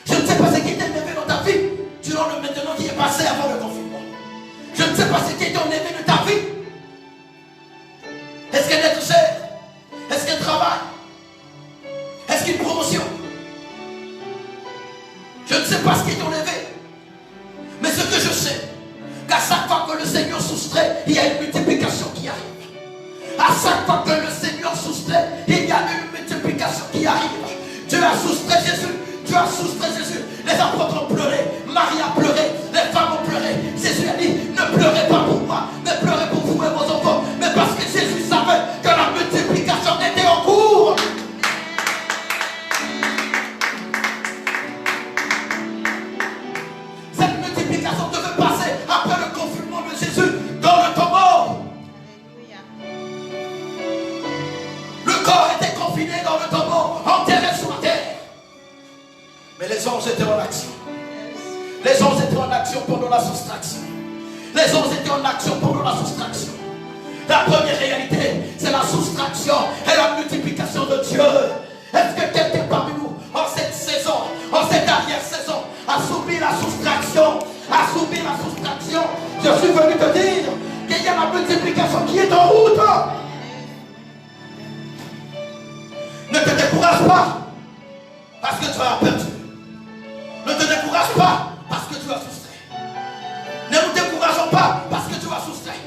B: Je ne sais pas ce qui a été enlevé dans ta vie durant le maintenant qui est passé avant le confinement. Je ne sais pas ce qui a été enlevé de ta vie. Est-ce qu'elle est chère? Est-ce qu'elle travaille? Est-ce qu'il y a une promotion? Je ne sais pas ce qui est enlevé. Mais ce que je sais, qu'à chaque fois que le Seigneur soustrait, il y a une multiplication qui arrive. À chaque fois que le Seigneur soustrait, il y a une multiplication qui arrive. Dieu a soustrait Jésus. Dieu a soustrait Jésus. Les apôtres ont pleuré. Marie a pleuré. Les femmes ont pleuré. Jésus a dit, ne pleurez pas pour moi, mais pleurez pour vous et vos enfants. Mais parce que Jésus savait que la multiplication était en cours. Cette multiplication devait passer après le confinement de Jésus dans le tombeau. Le corps était confiné dans le tombeau, enterré sous la terre. Mais les anges étaient en action. Les anges étaient en action pendant la soustraction. Les anges étaient en action pendant la soustraction. La première réalité, c'est la soustraction et la multiplication de Dieu. Est-ce que quelqu'un parmi nous, en cette saison, en cette arrière-saison, a subi la soustraction? A subi la soustraction? Je suis venu te dire qu'il y a la multiplication qui est en route. Ne te décourage pas parce que tu as perdu. Ne te décourage pas parce que tu as soustrait. Ne nous décourageons pas parce que tu as soustrait.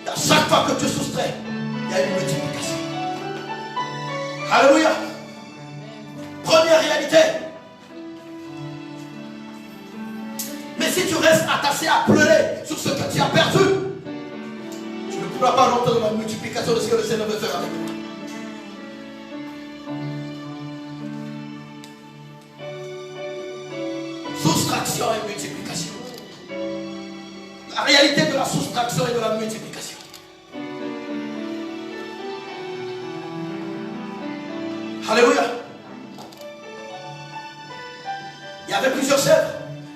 B: À chaque fois que tu soustrais, il y a une multiplication. Alléluia. Première réalité. Mais si tu restes attaché à pleurer sur ce que tu as perdu, tu ne pourras pas rentrer dans la multiplication de ce que le Seigneur veut faire avec toi. Soustraction et multiplication. La réalité de la soustraction et de la multiplication. Alléluia. Il y avait plusieurs chèvres,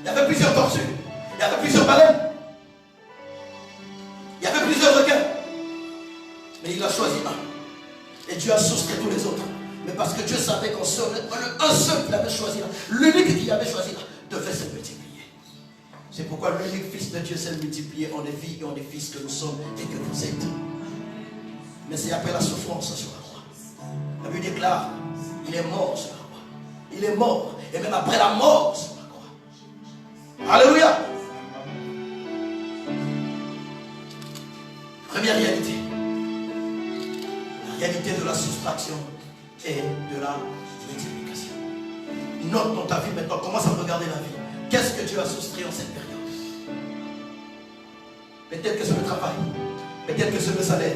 B: il y avait plusieurs tortues, il y avait plusieurs baleines, il y avait plusieurs requins. Mais il a choisi un. Et Dieu a soustrait tous les autres. Mais parce que Dieu savait qu'un seul qu'il avait choisi là, l'unique qu'il avait choisi là, devait se multiplier. C'est pourquoi l'unique fils de Dieu s'est multiplié en des filles et en des fils que nous sommes et que vous êtes. Mais c'est après la souffrance sur la croix. La Bible déclare, il est mort sur la croix. Il est mort. Et même après la mort sur la croix. Alléluia. Première réalité. La réalité de la soustraction et de la multiplication. Note dans ta vie maintenant, commence à regarder la vie. Qu'est-ce que Dieu a soustrait en cette période? Peut-être que c'est le travail. Peut-être que c'est le salaire.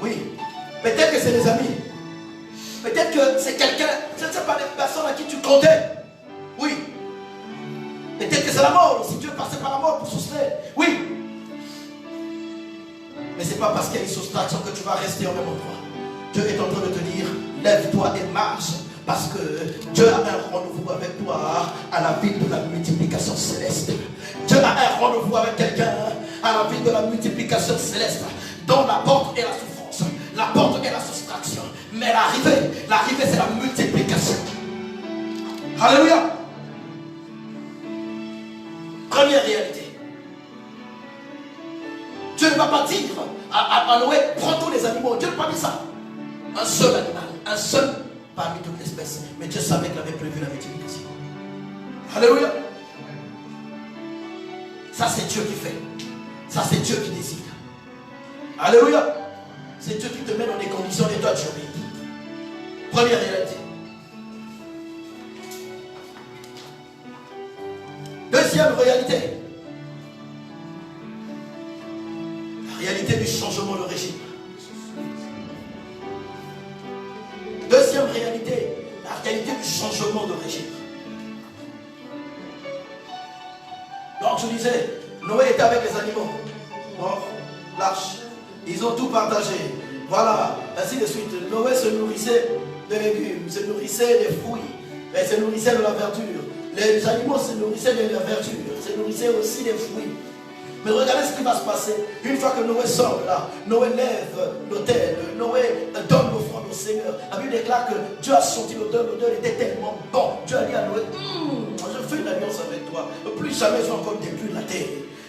B: Oui. Peut-être que c'est les amis. Peut-être que c'est quelqu'un, je ne sais pas, des personnes à qui tu comptais. Oui. Peut-être que c'est la mort. Si Dieu passait par la mort pour soustraire. Oui. Mais ce n'est pas parce qu'il y a une soustraction que tu vas rester au même endroit. Dieu est en train de te dire, lève-toi et marche. Parce que Dieu a un rendez-vous avec toi à la ville de la multiplication céleste. Dieu a un rendez-vous avec quelqu'un à la ville de la multiplication céleste. Dont la porte est la souffrance, la porte est la soustraction. Mais l'arrivée c'est la multiplication. Alléluia. Première réalité. Dieu ne va pas dire à Noé, prends tous les animaux. Dieu ne va pas dire ça. Un seul animal, un seul parmi toutes les espèces. Mais Dieu savait qu'il avait prévu la multiplication. Alléluia. Ça c'est Dieu qui fait. Ça c'est Dieu qui décide. Alléluia. C'est Dieu qui te met dans des conditions et toi tu obéis. Première réalité. Deuxième réalité. La réalité du changement de régime. Deuxième réalité, la réalité du changement de régime. Donc je disais, Noé était avec les animaux. Bon, l'arche. Ils ont tout partagé. Voilà, ainsi de suite. Noé se nourrissait de légumes, se nourrissait des fruits, et se nourrissait de la verdure. Les animaux se nourrissaient de la verdure, se nourrissaient aussi des fruits. Mais regardez ce qui va se passer. Une fois que Noé sort là, Noé lève l'autel, Noé donne l'offrande au Seigneur. La Bible déclare que Dieu a senti l'odeur était tellement bon. Dieu a dit à Noé, je fais une alliance avec toi. Plus jamais je vais encore détruire la terre.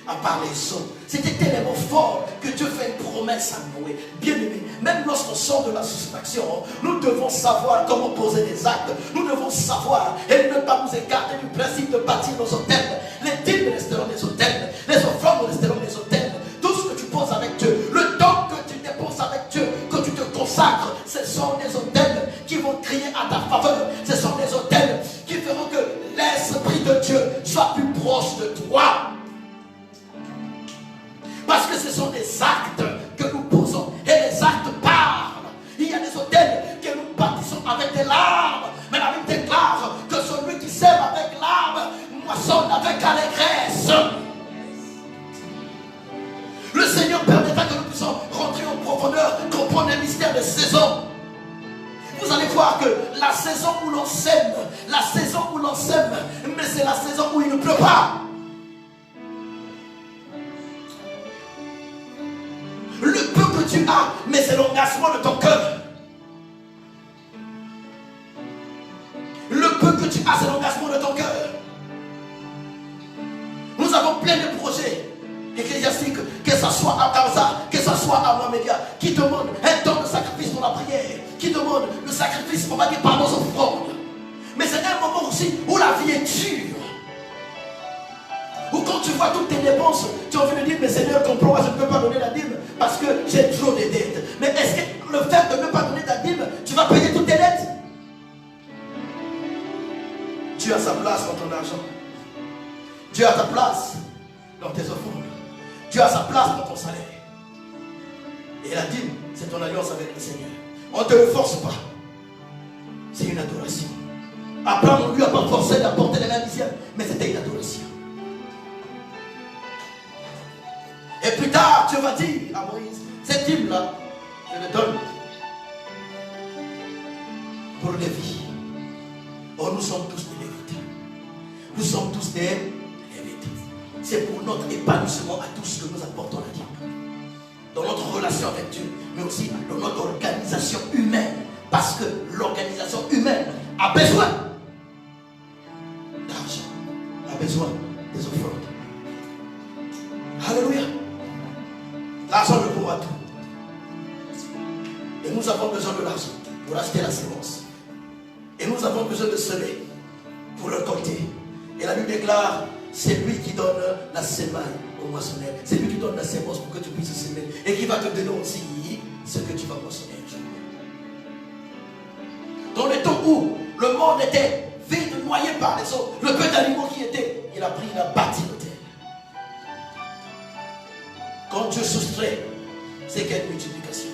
B: À part les eaux. C'était tellement fort que Dieu fait une promesse à Noé. Bien aimé, même lorsqu'on sort de la soustraction, nous devons savoir comment poser des actes. Nous devons savoir et ne pas nous écarter du principe de bâtir nos hôtels. Les dîmes resteront des hôtels. Les offrandes resteront des hôtels. Tout ce que tu poses avec Dieu, le temps que tu déposes avec Dieu, que tu te consacres, ce sont des hôtels qui vont crier à ta faveur. Ce sont des hôtels qui feront que l'Esprit de Dieu soit plus proche de toi. Parce que ce sont des actes que nous posons. Et les actes parlent. Il y a des hôtels que nous bâtissons avec des larmes. Mais la Bible déclare que celui qui sème avec larmes moissonne avec allégresse. Le Seigneur permettra que nous puissions rentrer en profondeur, comprendre les mystères des saisons. Vous allez voir que la saison où l'on sème, mais c'est la saison où il ne pleut pas. as, mais c'est l'engagement de ton cœur. Le peu que tu as, c'est l'engagement de ton cœur. Nous avons plein de projets ecclésiastiques, que ce soit à Gaza, que ce soit à Mamédia, qui demandent un temps de sacrifice pour la prière, qui demandent le sacrifice, on va dire, par nos offrandes. Mais c'est un moment aussi où la vie est dure. Ou quand tu vois toutes tes dépenses, tu as envie de dire, mais Seigneur, comprends, je ne peux pas donner la dîme parce que j'ai trop de dettes. Mais est-ce que le fait de ne pas donner ta dîme, tu vas payer toutes tes dettes? Dieu a sa place dans ton argent. Dieu a sa place dans tes offrandes. Dieu a sa place dans ton salaire. Et la dîme, c'est ton alliance avec le Seigneur. On ne te le force pas. C'est une adoration. Abraham, on lui a pas forcé d'apporter les mains dixièmes, mais c'était une adoration. Et plus tard, Dieu va dire à Moïse, cette dîme-là, je le donne pour les vies. Or, nous sommes tous des Lévites. Nous sommes tous des Lévites. C'est pour notre épanouissement à tous que nous apportons la dîme. Dans notre relation avec Dieu, mais aussi dans notre organisation humaine. Parce que l'organisation humaine a besoin d'argent, a besoin des offrandes. Alléluia. L'argent ne pourra tout. Et nous avons besoin de l'argent pour acheter la sémence. Et nous avons besoin de semer pour le récolter. Et la Bible déclare, c'est lui qui donne la semaille au moissonneur. C'est lui qui donne la sémence pour que tu puisses semer. Et qui va te donner aussi ce que tu vas moissonner un jour. Dans le temps où le monde était vide, noyé par les eaux, le peu d'animaux qui étaient, il a pris, il a bâti le terre. Quand Dieu soustrait, c'est qu'il y a une multiplication.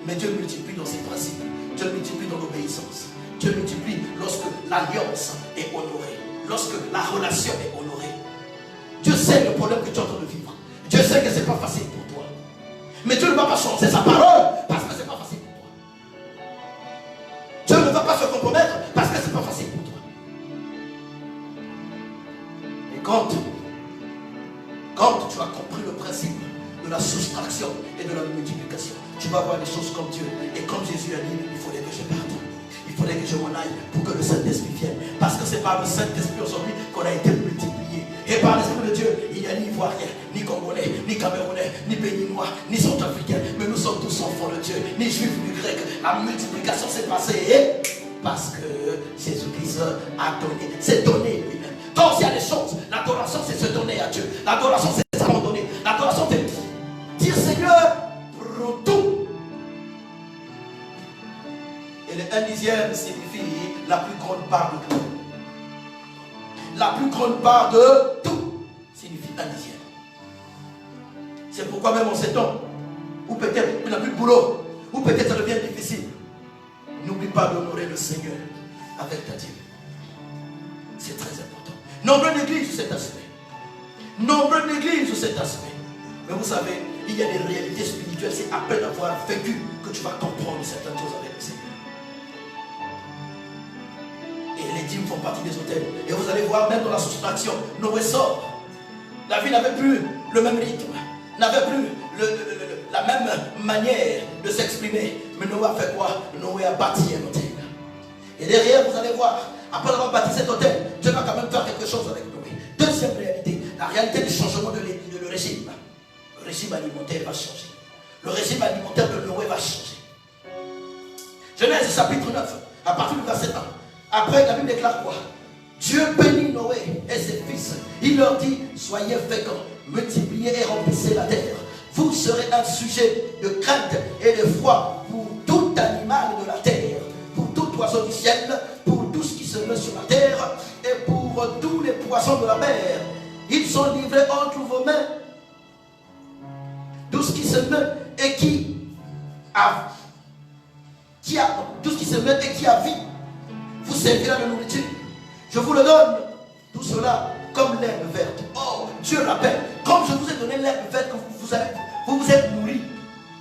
B: Mais Dieu multiplie dans ses principes. Dieu multiplie dans l'obéissance. Dieu multiplie lorsque l'alliance est honorée. Lorsque la relation est honorée. Dieu sait le problème que tu es en train de vivre. Dieu sait que ce n'est pas facile pour toi. Mais Dieu ne va pas changer sa parole parce que ce n'est pas facile pour toi. Dieu ne va pas se compromettre parce que ce n'est pas facile pour toi. Et quand tu as compris le principe de la soustraction et de la multiplication, tu vas voir les choses comme Dieu. Et comme Jésus a dit, il fallait que je parte. Il fallait que je m'en aille pour que le Saint-Esprit vienne. Parce que c'est par le Saint-Esprit aujourd'hui qu'on a été multiplié. Et par l'Esprit de Dieu, il n'y a ni Ivoirien, ni Congolais, ni Camerounais, ni Béninois, ni Centrafricains. Mais nous sommes tous enfants de Dieu, ni Juifs, ni Grecs. La multiplication s'est passée parce que Jésus-Christ a donné, s'est donné lui-même. Quand il y a des choses, l'adoration c'est se donner à Dieu. L'adoration c'est s'abandonner. L'adoration c'est dire Seigneur, prends tout. Et le 1/10 signifie la plus grande part de tout. La plus grande part de tout signifie 1/10. C'est pourquoi même en ces temps, ou peut-être il n'a plus de boulot, ou peut-être ça devient difficile, n'oublie pas d'honorer le Seigneur avec ta dîme. C'est très important. Nombreux négligent cet aspect. Nombreux négligent cet aspect. Mais vous savez, il y a des réalités spirituelles. C'est après d'avoir vécu que tu vas comprendre certaines choses avec le Seigneur. Et les dîmes font partie des hôtels. Et vous allez voir, même dans la soustraction, Noé sort. La vie n'avait plus le même rythme, n'avait plus la même manière de s'exprimer. Mais Noé a fait quoi? Noé a bâti un hôtel. Et derrière, vous allez voir, après avoir bâti cet hôtel, Dieu va quand même faire quelque chose avec Noé. Deuxième réalité, la réalité du changement de régime. Le régime alimentaire va changer. Le régime alimentaire de Noé va changer. Genèse chapitre 9, à partir du verset 1. Après, la Bible déclare quoi? Dieu bénit Noé et ses fils. Il leur dit, soyez féconds, multipliez et remplissez la terre. Vous serez un sujet de crainte et de foi pour tout animal de la terre, pour tout oiseau du ciel, pour tout ce qui se meut sur la terre et pour tous les poissons de la mer. Ils sont livrés entre vos mains. Tout ce qui se meut et qui a vie vous servira de nourriture. Je vous le donne, tout cela comme l'herbe verte. Oh, Dieu l'appelle. Comme je vous ai donné l'herbe verte que vous vous êtes nourris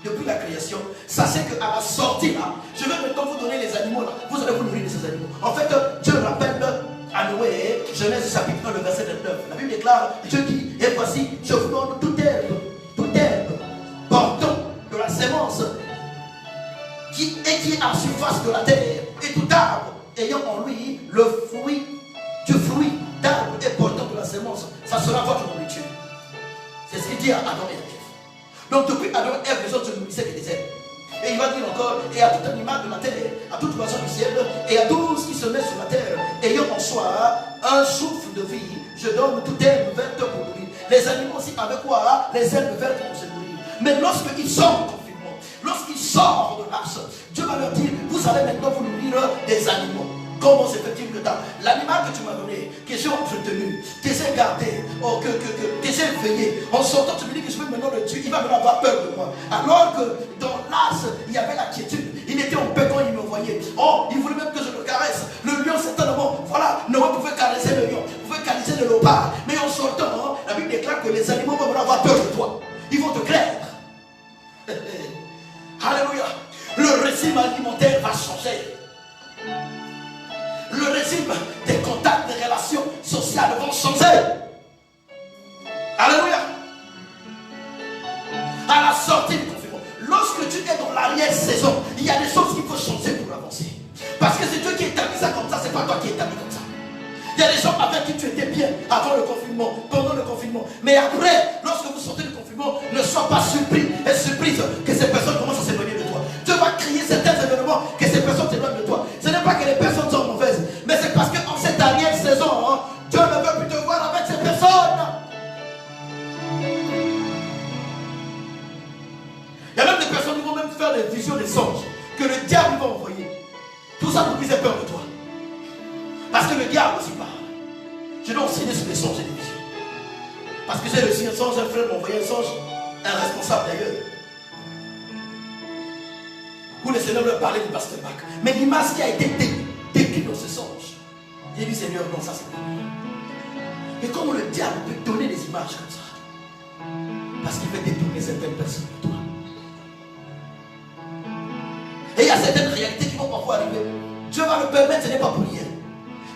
B: depuis la création, sachez qu'à la sortie là, je vais maintenant vous donner les animaux là. Vous allez vous nourrir de ces animaux. En fait, Dieu rappelle à Noé, Genèse chapitre 1, le verset 29. La Bible déclare, Dieu dit, et voici, je vous donne toute herbe portant de la sémence qui est en surface de la terre, et tout arbre ayant en lui le fruit, du fruit d'arbre et portant de la sémence, ça sera votre nourriture. C'est ce qu'il dit à Adam et à Ève. Donc depuis Adam et Ève, les autres se nourrissaient des herbes. Et il va dire encore, et à tout animal de la terre, à toute oiseau du ciel, et à tout ce qui se met sur la terre, ayant en soi un souffle de vie, je donne toute herbe verte pour nourrir. Les animaux aussi avec quoi? Les herbes vertes pour se nourrir. Mais lorsqu'ils sortent du confinement, lorsqu'ils sortent de l'arche, Dieu va leur dire, vous allez maintenant vous nourrir des animaux. Comment se fait-il que l'animal que tu m'as donné, que j'ai entretenu, que j'ai gardé, que j'ai veillé, en sortant, tu me dis que je veux maintenant le tuer, il va me avoir peur de moi. Alors que dans l'as, il y avait la quiétude, il était en paix quand il me voyait. Oh, il voulait même que je le caresse. Le lion, certainement, voilà, Noé pouvait caresser le lion, pouvait caresser le léopard. Mais en sortant, la Bible déclare que les animaux vont avoir peur de toi. Ils vont te craindre. Alléluia. Le régime alimentaire va changer. Le régime des contacts, des relations sociales vont changer. Alléluia. À la sortie du confinement, lorsque tu es dans l'arrière-saison, il y a des choses qu'il faut changer pour avancer. Parce que c'est Dieu qui établit ça comme ça, c'est pas toi qui établis comme ça. Il y a des gens avec qui tu étais bien avant le confinement, pendant le confinement. Mais après, lorsque vous sortez du confinement, ne sois pas surpris et surprise que ces personnes commencent à s'éloigner de toi. Dieu va créer certains événements que ces personnes s'éloignent de toi. Ce n'est pas que les personnes sont mauvaises, mais c'est parce qu'en cette arrière-saison, Dieu ne veut plus te voir avec ces personnes. Il y a même des personnes qui vont même faire des visions des songes que le diable va envoyer. Tout ça pour qu'ils aient peur de toi. Parce que le diable aussi parle. Je dois enseigner sur les songes et les visions. Parce que j'ai reçu un songe, un frère m'a envoyé un songe, un responsable d'ailleurs. Où le Seigneur leur parlait du pasteur Bach. Mais l'image qui a été décrite dans ce songe, j'ai dit Seigneur, non, ça c'est pas moi. Et comment le diable peut donner des images comme ça? Parce qu'il veut détourner certaines personnes de toi. Et il y a certaines réalités qui vont parfois arriver. Dieu va le permettre, ce n'est pas pour rien.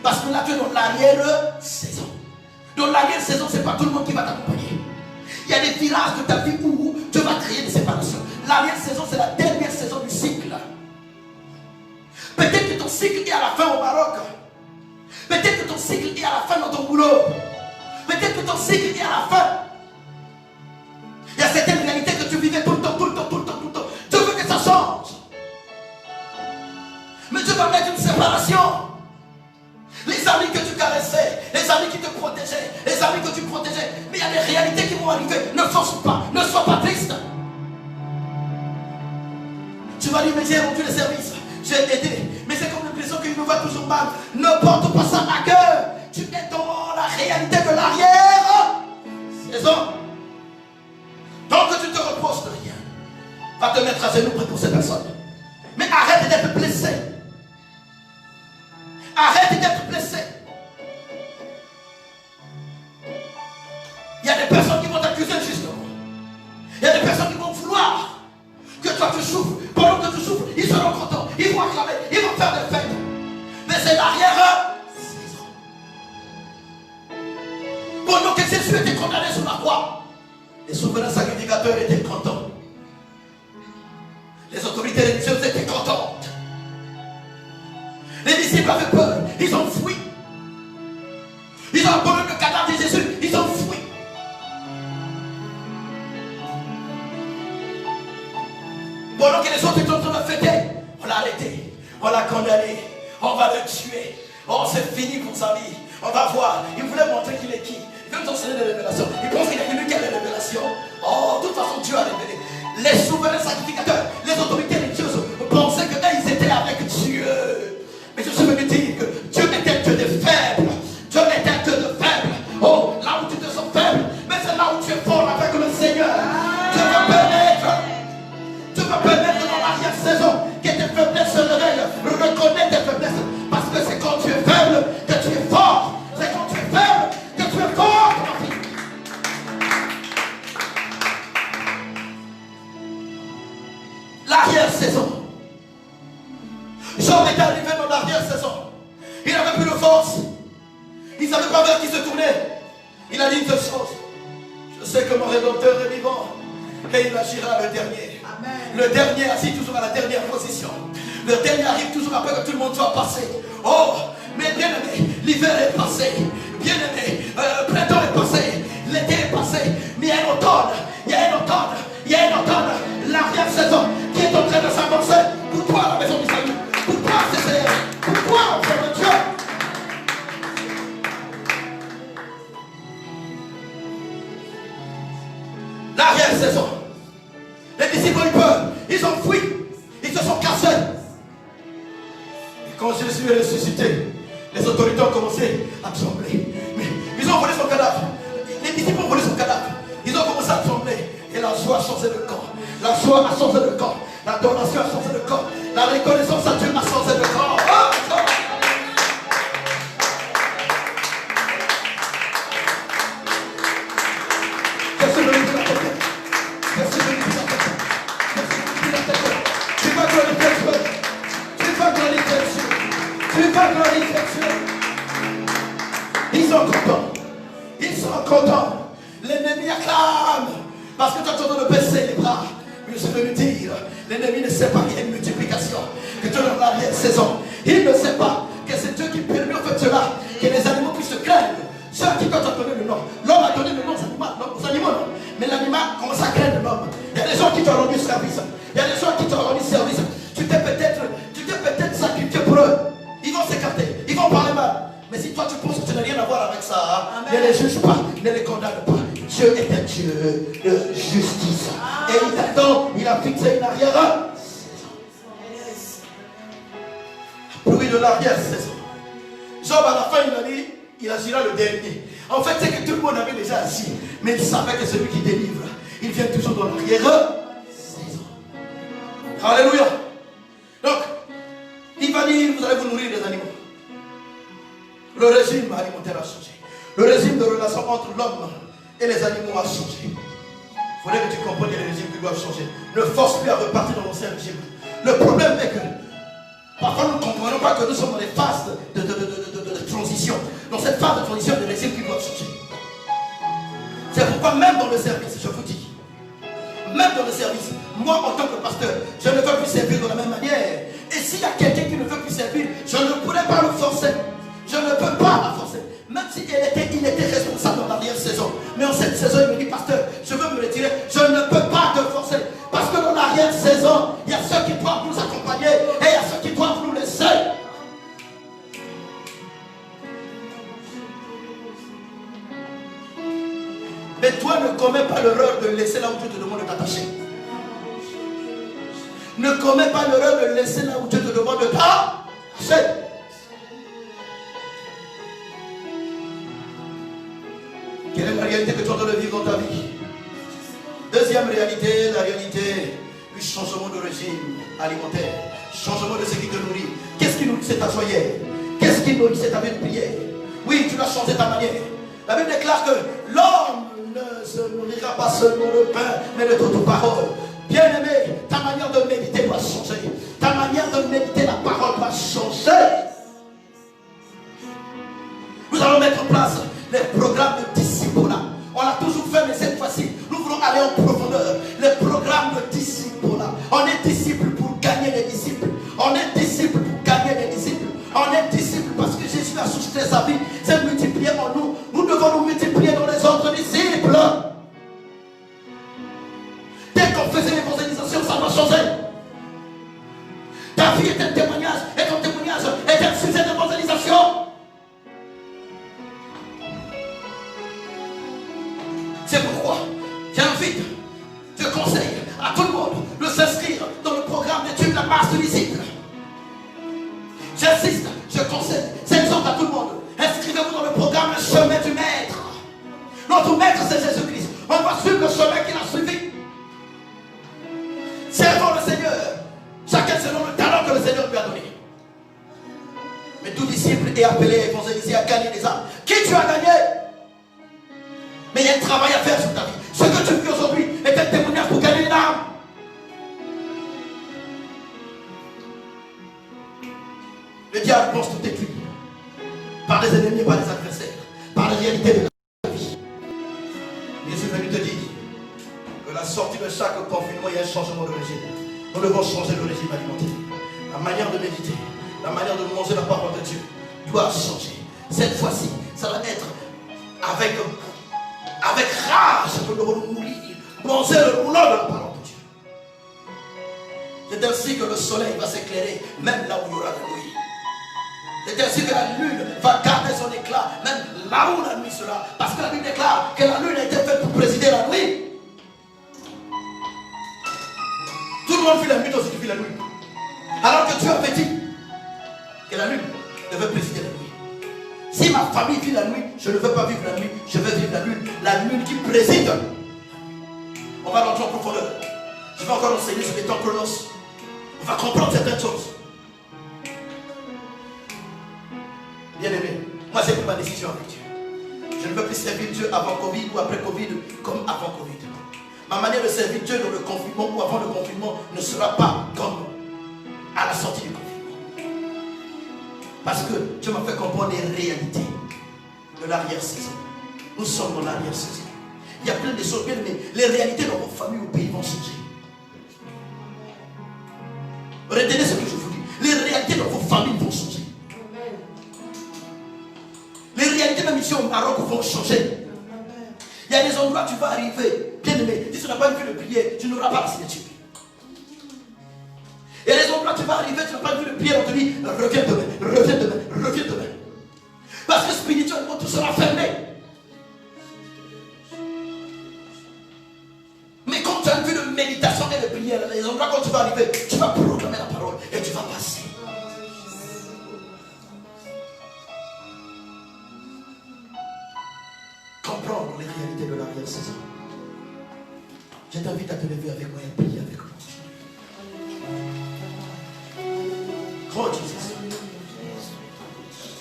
B: Parce que là, tu es dans l'arrière-saison. Dans l'arrière-saison, ce n'est pas tout le monde qui va t'accompagner. Il y a des virages de ta vie où Dieu va créer des séparations. L'arrière-saison, c'est la dernière saison du cycle. Peut-être que ton cycle est à la fin au Maroc. Peut-être que ton cycle est à la fin dans ton boulot. Peut-être que ton cycle est à la fin. Il y a certaines réalités que tu vivais tout le temps. Dieu veut que ça change. Mais Dieu va mettre une séparation. Les amis que tu caressais, les amis qui te protégeaient, les amis que tu protégeais. Mais il y a des réalités qui vont arriver. Ne force pas, ne sois pas triste. Tu vas dire, mais j'ai rendu le service, j'ai aidé. Mais c'est comme l'impression qu'il me va toujours mal. Ne porte pas ça à cœur. Tu es dans la réalité de l'arrière-saison. Tant que tu te reposes de rien, va te mettre à genoux près pour ces personnes. Mais arrête d'être blessé. Arrête d'être blessé. Il y a des personnes qui vont t'accuser justement. Il y a des personnes qui vont vouloir que toi tu souffres. Pendant que tu souffres, ils seront contents. Ils vont acclamer, ils vont faire des fêtes. Mais c'est l'arrière-saison. Pendant que Jésus était condamné sur la croix, les souverains sacrificateurs étaient contents. Les autorités religieuses étaient contentes. Les disciples avaient peur, ils ont fui. Ils ont abandonné le cadavre de Jésus, ils ont fui. Pendant que les autres étaient en train de fêter, on l'a arrêté, on l'a condamné, on va le tuer. Oh, c'est fini pour sa vie. On va voir. Il voulait montrer qu'il est qui. Il veut nous enseigner des révélations. Il pense qu'il est lui qui a les révélations. Oh, de toute façon, Dieu a révélé. Les souverains sacrificateurs, les autorités religieuses pensaient qu'ils étaient avec Dieu. Mais je suis venu dire que Dieu était Dieu des faibles. Dieu était Dieu de faibles. Oh, là où tu te sens faible, mais c'est là où tu es fort avec le Seigneur. Dieu va permettre dans l'arrière-saison que tes faiblesses se révèlent. Reconnais tes faiblesses. Parce que c'est quand tu es faible que tu es fort. C'est quand tu es faible que tu es fort. L'arrière-saison. Job est arrivé dans l'arrière-saison. Il n'avait plus de force. Il ne savait pas vers qui se tourner. Il a dit une chose. Je sais que mon Rédempteur est vivant. Et il agira le dernier. Amen. Le dernier assis toujours à la dernière position. Le dernier arrive toujours après que tout le monde soit passé. Oh, mais bien aimé, l'hiver est passé. Bien aimé, le printemps est passé. L'été est passé. Mais il y a un automne. Il y a un automne. Il y a un automne. L'arrière-saison qui est en train de s'avancer. Pour toi, la maison du salut. Pour toi, CCR. Pour toi, frère de Dieu. L'arrière-saison. Les disciples ont eu peur. Ils ont fui. Ils se sont cassés. Et quand Jésus est ressuscité, les autorités ont commencé à trembler. Mais ils ont volé son cadavre. Les disciples ont volé son cadavre. Ils ont commencé à trembler. Et la joie a changé de corps. La joie a changé de corps. L'adoration a changé de corps. La reconnaissance à Dieu a changé de corps. Oh, oh. Ils sont contents. Ils sont contents. L'ennemi acclame. Parce que toi tu es en train de baisser les bras. Mais je veux lui dire, l'ennemi ne sait pas qu'il y a une multiplication. Que tu es dans l'arrière-saison. Il ne sait pas que c'est Dieu qui permet en fait cela. Que les animaux puissent se craindre. Ceux qui quand on donné le nom. L'homme a donné le nom aux animaux. Non. Mais l'animal commence à craindre l'homme. Il y a des gens qui t'ont rendu service. Il y a des gens qui t'ont rendu service. Tu t'es peut-être sacrifié pour eux. Ils vont s'écarter. Ils vont parler mal. Mais si toi tu penses que tu n'as rien à voir avec ça, ne les juge pas, ne les condamne pas. Dieu est un Dieu de justice. Et il t'attend, il a fixé une arrière. Pluie de l'arrière-saison. Job à la fin il a dit, il agira le dernier. En fait c'est que tout le monde avait déjà assis. Mais il savait que celui qui délivre, il vient toujours dans l'arrière-saison. Alléluia. Donc, il va dire, vous allez vous nourrir des animaux. Le régime alimentaire a changé. Le régime de relation entre l'homme et les animaux a changé. Il faudrait que tu comprennes les régimes qui doivent changer. Ne force plus à repartir dans l'ancien régime. Le problème est que parfois nous ne comprenons pas que nous sommes dans des phases de transition. Dans cette phase de transition, il y a des régimes qui doivent changer. C'est pourquoi même dans le service, je vous dis, même dans le service, moi en tant que pasteur, je ne veux plus servir de la même manière. Et s'il y a quelqu'un qui ne veut plus servir, je ne pourrais pas le forcer. Je ne peux pas la forcer. Même s'il était responsable dans l'arrière-saison. Mais en cette saison, il me dit, pasteur, je veux me retirer. Je ne peux pas te forcer. Parce que dans l'arrière-saison, il y a ceux qui doivent nous accompagner. Et il y a ceux qui doivent nous laisser. Mais toi, ne commets pas l'erreur de laisser là où Dieu te demande de t'attacher. Ne commets pas l'erreur de laisser là où Dieu te demande de t'attacher. Quelle est la réalité que tu es en train de vivre dans ta vie? Deuxième réalité, la réalité du changement de régime alimentaire. Changement de ce qui te nourrit. Qu'est-ce qui nourrissait ta joyeuse? Qu'est-ce qui nourrissait ta vie de prière? Oui, tu dois changer ta manière. La Bible déclare que l'homme ne se nourrira pas seulement de pain, mais de toute parole. Bien-aimé, ta manière de méditer doit changer. Ta manière de méditer la parole doit changer. Nous allons mettre en place les programmes de disciple-là. On l'a toujours fait, mais cette fois-ci, nous voulons aller en profondeur. Les programmes de disciple-là. On est disciple pour gagner les disciples. On est disciple pour gagner les disciples. On est disciple parce que Jésus a suscité sa vie. C'est multiplié en nous. Nous devons nous multiplier dans les autres disciples. Dès qu'on faisait l'évangélisation, ça va changer. Ta vie est un témoignage. Et ton témoignage est un sujet d'évangélisation. C'est pourquoi j'invite, je conseille à tout le monde de s'inscrire dans le programme d'études de la masse de disciples. J'insiste, je conseille, c'est exemple à tout le monde. Inscrivez-vous dans le programme Le Chemin du Maître. Notre Maître, c'est Jésus-Christ. On va suivre le chemin qu'il a suivi. Servons le Seigneur, chacun selon le talent que le Seigneur lui a donné. Mais tout disciple est appelé à évangéliser, à gagner des âmes. Qui tu as gagné? Mais il y a un travail à faire sur ta vie. Ce que tu vis aujourd'hui est un témoignage pour gagner une âme. Le diable pense tout détruire. Par les ennemis, par les adversaires. Par les réalités de la vie. Mais je suis venu te dire que la sortie de chaque confinement, il y a un changement de régime. Nous devons changer le régime alimentaire. La manière de méditer, la manière de manger la parole de Dieu doit changer. Cette fois-ci, ça va être avec rage que nous allons manger le rouleau de la parole de Dieu. C'est ainsi que le soleil va s'éclairer, même là où il y aura la nuit. C'est ainsi que la lune va garder son éclat, même là où la nuit sera. Parce que la Bible déclare que la lune a été faite pour présider la nuit. Tout le monde vit la nuit, toi aussi tu vis la nuit. Alors que Dieu avait dit que la lune devait présider la nuit. Si ma famille vit la nuit, je ne veux pas vivre la nuit, je veux vivre la lune qui préside. On va rentrer en profondeur. Je vais encore enseigner sur les temps chronos. On va comprendre certaines choses. Bien aimé, moi j'ai pris ma décision avec Dieu. Je ne veux plus servir Dieu avant Covid ou après Covid comme avant Covid. Ma manière de servir Dieu dans le confinement ou avant le confinement ne sera pas comme à la sortie du confinement. Parce que Dieu m'a fait comprendre les réalités de l'arrière-saison. Nous sommes dans l'arrière-saison. Il y a plein de choses, bien aimées. Les réalités dans vos familles ou pays vont changer. Retenez ce que je vous dis. Les réalités dans vos familles vont changer. Les réalités même ici au Maroc vont changer. Il y a des endroits où tu vas arriver, bien aimé, si tu n'as pas une vie de prière, tu n'auras pas la signature. Il y a des endroits où tu vas arriver, tu n'as pas une vie de prière, on te dit, reviens demain, reviens demain, reviens demain. Parce que spirituellement, tout sera fermé. Mais quand tu as une vie de méditation et de prière, les endroits où tu vas arriver, tu vas proclamer la parole et tu vas passer. Comprendre les réalités de l'arrière-saison. Je t'invite à te lever avec moi et prier avec moi. Oh Jésus.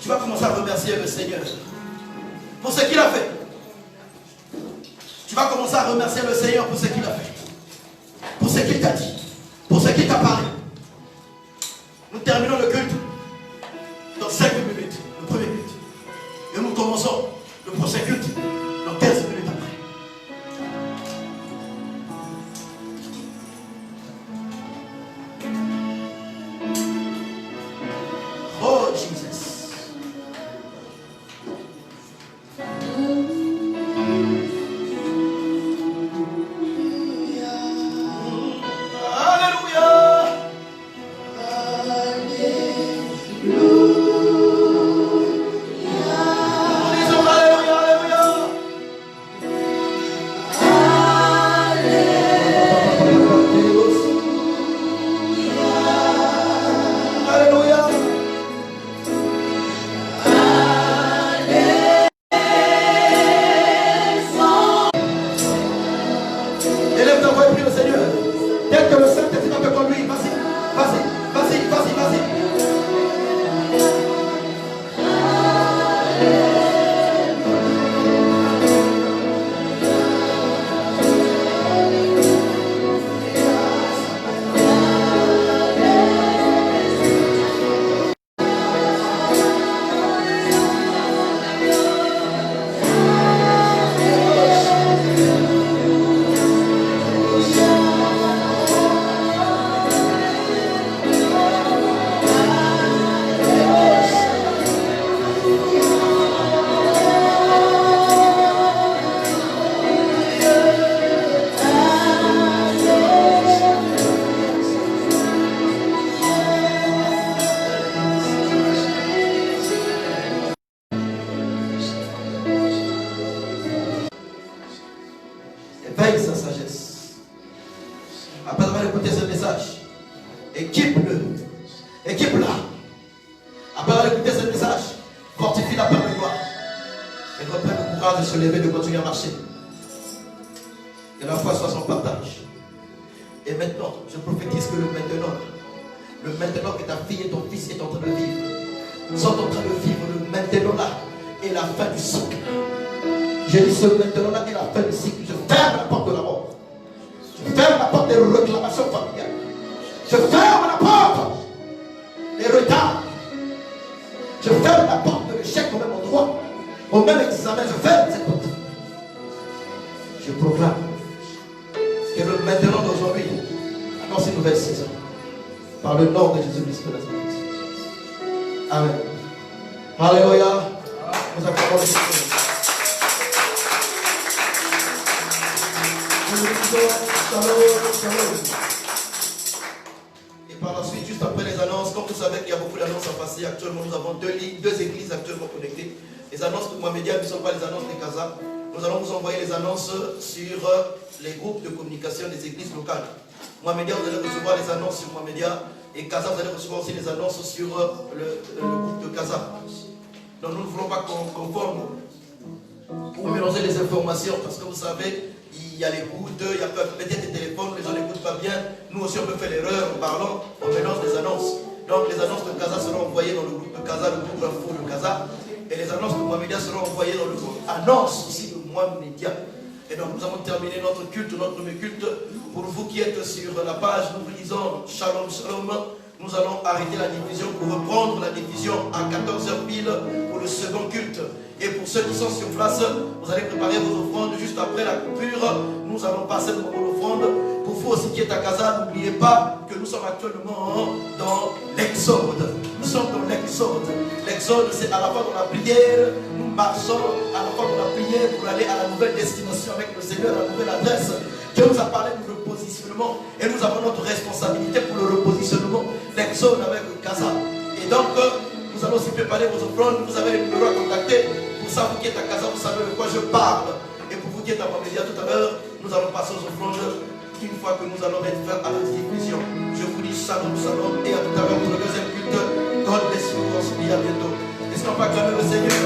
B: Tu vas commencer à remercier le Seigneur pour ce qu'il a fait. Tu vas commencer à remercier le Seigneur pour ce qu'il a fait. Pour ce qu'il t'a dit. Pour ce qu'il t'a parlé. Nous terminons le culte dans 5 minutes. Le premier culte. Et nous commençons le prochain culte dans 15 minutes après. Oh Jesus. Veille sa sagesse. Après avoir écouté ce message, équipe-le. Équipe-la. Après avoir écouté ce message, fortifie la par de gloire. Et reprenne le courage de se lever, de continuer à marcher. Que la foi soit son partage. Et maintenant, je prophétise que le maintenant que ta fille et ton fils est en train de vivre, sont en train de vivre le maintenant là et la fin du cycle. Je dis ce maintenant là et la fin du cycle. Je ferme la porte de la mort. Je ferme la porte des réclamations familiales. Je ferme la porte des retards. Je ferme la porte de l'échec au même endroit, au même examen. Je ferme cette porte. Je proclame que le maintenant d'aujourd'hui annonce une nouvelle saison. Par le nom de Jésus-Christ de Amen. Alléluia. Nous acclamons le Seigneur. Nous disons shalom, shalom. Et par la suite, juste après les annonces, comme vous savez qu'il y a beaucoup d'annonces à passer actuellement, nous avons deux églises actuellement connectées. Les annonces de Mohamedia ne sont pas les annonces des Casa. Nous allons vous envoyer les annonces sur les groupes de communication des églises locales. Mohamedia, vous allez recevoir les annonces sur Mohamedia. Et Casa, vous allez recevoir aussi les annonces sur le groupe de Casa. Donc nous ne voulons pas confondre ou mélanger les informations parce que vous savez, il y a l'écoute, il y a peut-être des téléphones, les gens n'écoutent pas bien. Nous aussi, on peut faire l'erreur en parlant, on mélange les annonces. Donc les annonces de Casa seront envoyées dans le groupe de Casa, le groupe info de Casa. Et les annonces de Mohamedia seront envoyées dans le groupe annonce aussi de Mohamedia. Et donc nous avons terminé notre culte, notre culte. Pour vous qui êtes sur la page, nous vous disons Shalom, Shalom. Nous allons arrêter la diffusion pour reprendre la diffusion à 14h pile pour le second culte. Et pour ceux qui sont sur place, vous allez préparer vos offrandes juste après la coupure. Nous allons passer le moment d'offrande. Pour vous aussi qui êtes à Casa, n'oubliez pas que nous sommes actuellement dans l'Exode. Nous sommes dans l'Exode. L'Exode, c'est à la fois dans la prière. Nous marchons à la fois dans la prière pour aller à la nouvelle destination avec le Seigneur, à la nouvelle adresse. Dieu nous a parlé du repositionnement et nous avons notre responsabilité pour le repositionnement. L'Exode avec le Casa. Et donc, nous allons aussi préparer vos offrandes. Vous avez les numéros à contacter. Pour ça, vous qui êtes à Casa, vous savez de quoi je parle. Et pour vous qui êtes à Mohamedia tout à l'heure, nous allons passer aux offrandes une fois que nous allons mettre fin à la diffusion. Je vous dis shalom, shalom et à tout à l'heure pour le deuxième culte. God bless you. On se dit à bientôt. Est-ce qu'on va acclamer le Seigneur?